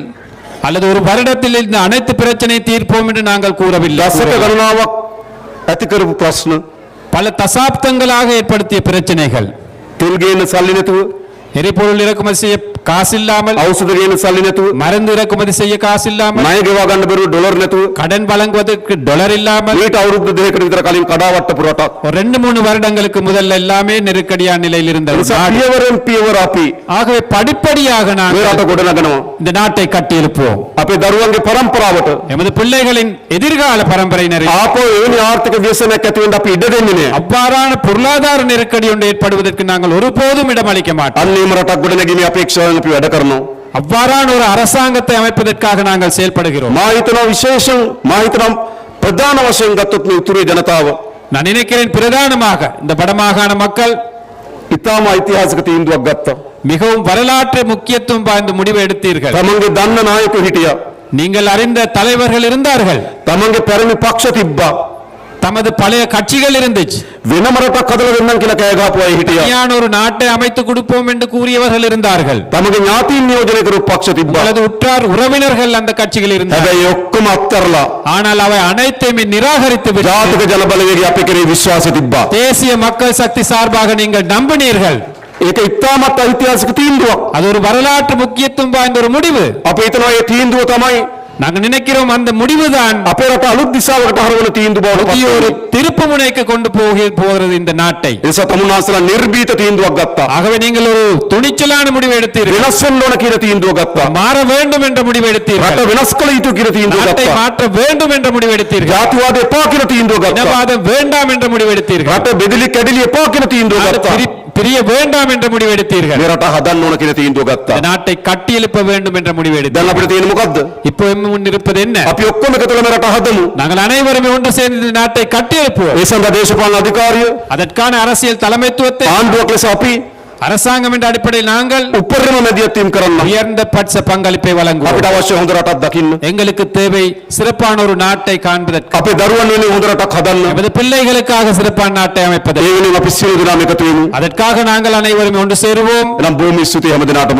அல்லது ஒரு வருடத்தில் இந்த அனைத்து பிரச்சனை தீர்ப்போம் என்று நாங்கள் கூறவில்லை. දශක ගණනාවක් ඇති කරපු ප්‍රශ්න, பல தசாப்தங்களாக ஏற்படுத்திய பிரச்சனைகள், තෙල් ගේන සල්ලි නැතුව, எரிபொருள் இறக்குமதி செய்ய காசு இல்லாமல், ஔෂධ ගේන සල්ලி නැතුව, மருந்து இறக்குமதி செய்ய காசு இல்லாமல், ණය ගෙවා ගන්න බැරුව ඩොලර් නැතුව, கடன் வழங்குவதற்கு டாலர் இல்லாமல், ඊට අවුරුදු දෙකකට විතර කලින් කඩාවට්ටපු රටක්. ஒரு 2-3 வருடங்களுக்கு முதல்ல எல்லாமே நெருக்கடியான நிலையில் இருந்த ඒ ஒரு නිසා நாடு. පියවරෙන් පියවර අපි ஆகவே படிப்படியாக මේ நாங்கள் රට ගොඩනගනවා. இந்த நாட்டை கட்டியெழுப்புவோம். අපේ දරුවන්ගේ පරම්පරාවට எமது பிள்ளைகளின் எதிர்கால பரம்பரையினரை ආපහු එවැනි ආර්ථික ව්‍යසනයක් ඇති වෙන්න අපි ඉඩ දෙන්නේ නැහැ. அவ்வாறான பொருளாதார நெருக்கடி ஒன்று ஏற்படுவதற்கு நாங்கள் ஒருபோதும் இடமளிக்க மாட்டோம். අන්නේම රටක් ගොඩනැගීමේ අපේක්ෂාවෙන් අපි වැඩ කරනවා. அவ்வாறான ஒரு அரசாங்கத்தை அமைப்பதற்காக நாங்கள் செயல்படுகிறோம். මා හිතනවා විශේෂයෙන් මා හිතනවා ප්‍රධාන වශයෙන් ගත්තොත් මේ උතුරේ ජනතාව நான் நினைக்கிறேன் பிரதானமாக இந்த வடமாகாண மக்கள் ඉතාම ඓතිහාසික තීන්දුවක් ගත්තා. மிகவும் வரலாற்று முக்கியத்துவம் வாய்ந்த முடிவை எடுத்தீர்கள். තමන්ගේ දන්න නායකයෝ හිටියා. நீங்கள் அறிந்த தலைவர்கள் இருந்தார்கள். තමන්ගේ පැරණි පක්ෂ තිබ්බා. தமது பழைய கட்சிகள் இருந்துச்சு. වෙනම රටක් හදලා දෙන්නම් කියලා කෑ ගහපු අය හිටියා. தனியான ஒரு நாட்டை அமைத்து கொடுப்போம் என்று கூறியவர்கள் இருந்தார்கள். තමන්ගේ ඥාතීන් නියෝජනය කරපු පක්ෂ තිබ්බා. அல்லது உற்றார் உறவினர்கள் அந்த கட்சிகள் இருந்தார்கள். හැබැයි ඔක්කොම අත්තරලා ஆனால் அவை அனைத்தையுமே நிராகரித்து விட்டு ජාතික ජන බලවේගය අපේ කෙරේ විශ්වාසය තිබ්බා. தேசிய மக்கள் சக்தி சார்பாக நீங்கள் நம்பினீர்கள். ඒක ඉතාමත් ඓතිහාසික තීන්දුවක්. அது ஒரு வரலாற்று முக்கியத்துவம் வாய்ந்த ஒரு முடிவு. අපි හිතනවා මේ තීන්දුව තමයි நாங்கள் நினைக்கிறோம் அந்த முடிவுதான் අපේ රට අලුත් දිශාවකට හරවන තීන්දුව බවට புதிய ஒரு පත් திருப்பு முனைக்கு கொண்டு போகிறது இந்த நாட்டை. වෙනවා. ඒ නිසා තමුන්නාන්සලා නිර්භීත තීන්දුවක් ගත්තා. ஆகவே நீங்கள் ஒரு துணிச்சலான முடிவு எடுத்தீர்கள். වෙනස් වෙන්න ඕන කියන තීන්දුව ගත්තා. மாற வேண்டும் என்ற முடிவு රට எடுத்தீர்கள். වෙනස් කළ යුතු කියන තීන්දුව நாட்டை ගත්තා. மாற்ற வேண்டும் என்ற முடிவு எடுத்தீர்கள். ජාතිවාද එපා කියන තීන්දුව ගත්තා. இனவாதம் வேண்டாம் என்ற முடிவு எடுத்தீர்கள். රට බෙදලි කැඩලි එපා කියන තීන්දුව நாடு ගත්තා. பிரிய வேண்டாம் என்ற முடிவு எடுத்தீர்கள். මේ රට හදන්න ඕන කියන තීන්දුව ගත්තා. இந்த நாட்டை கட்டியெழுப்ப வேண்டும் என்ற முடிவு දැන් எடுத்தீர்கள். අපිට තියෙන්නේ මොකද්ද? இப்போ முன் இருப்பது என்ன? අපි ඔක්කොම එකතු වෙලා මේ රට හදමු. நாங்கள் அனைவரும் ஒன்று சேர்ந்து இந்த நாட்டை கட்டியெழுப்புவோம். ඒ සඳහා දේශපාලන අධිකාරිය அதற்கான அரசியல் தலைமைத்துவத்தை ආණ්ඩුවක් ලෙස අපි அரசாங்கம் என்ற அடிப்படையில் நாங்கள் උපරිම මැදිහත්වීම් කරන්න. உயர்ந்த பட்ச பங்களிப்பை வழங்குவோம். අපිට අවශ්‍ය හොඳ රටක් දකින්න. எங்களுக்கு தேவை சிறப்பான ஒரு நாட்டை காண்பதற்கு. අපේ දරුවන් වෙනුවෙන් හොඳ රටක් හදන්න. நமது பிள்ளைகளுக்காக சிறப்பான நாட்டை ඒ அமைப்பதற்கு. වෙනුවෙන් අපි සියලු දෙනාම එකතු වෙමු. அதற்காக நாங்கள் அனைவரும் ஒன்று சேருவோம். එනම් බොහොම ස්තුතියි හැම දිනාටම.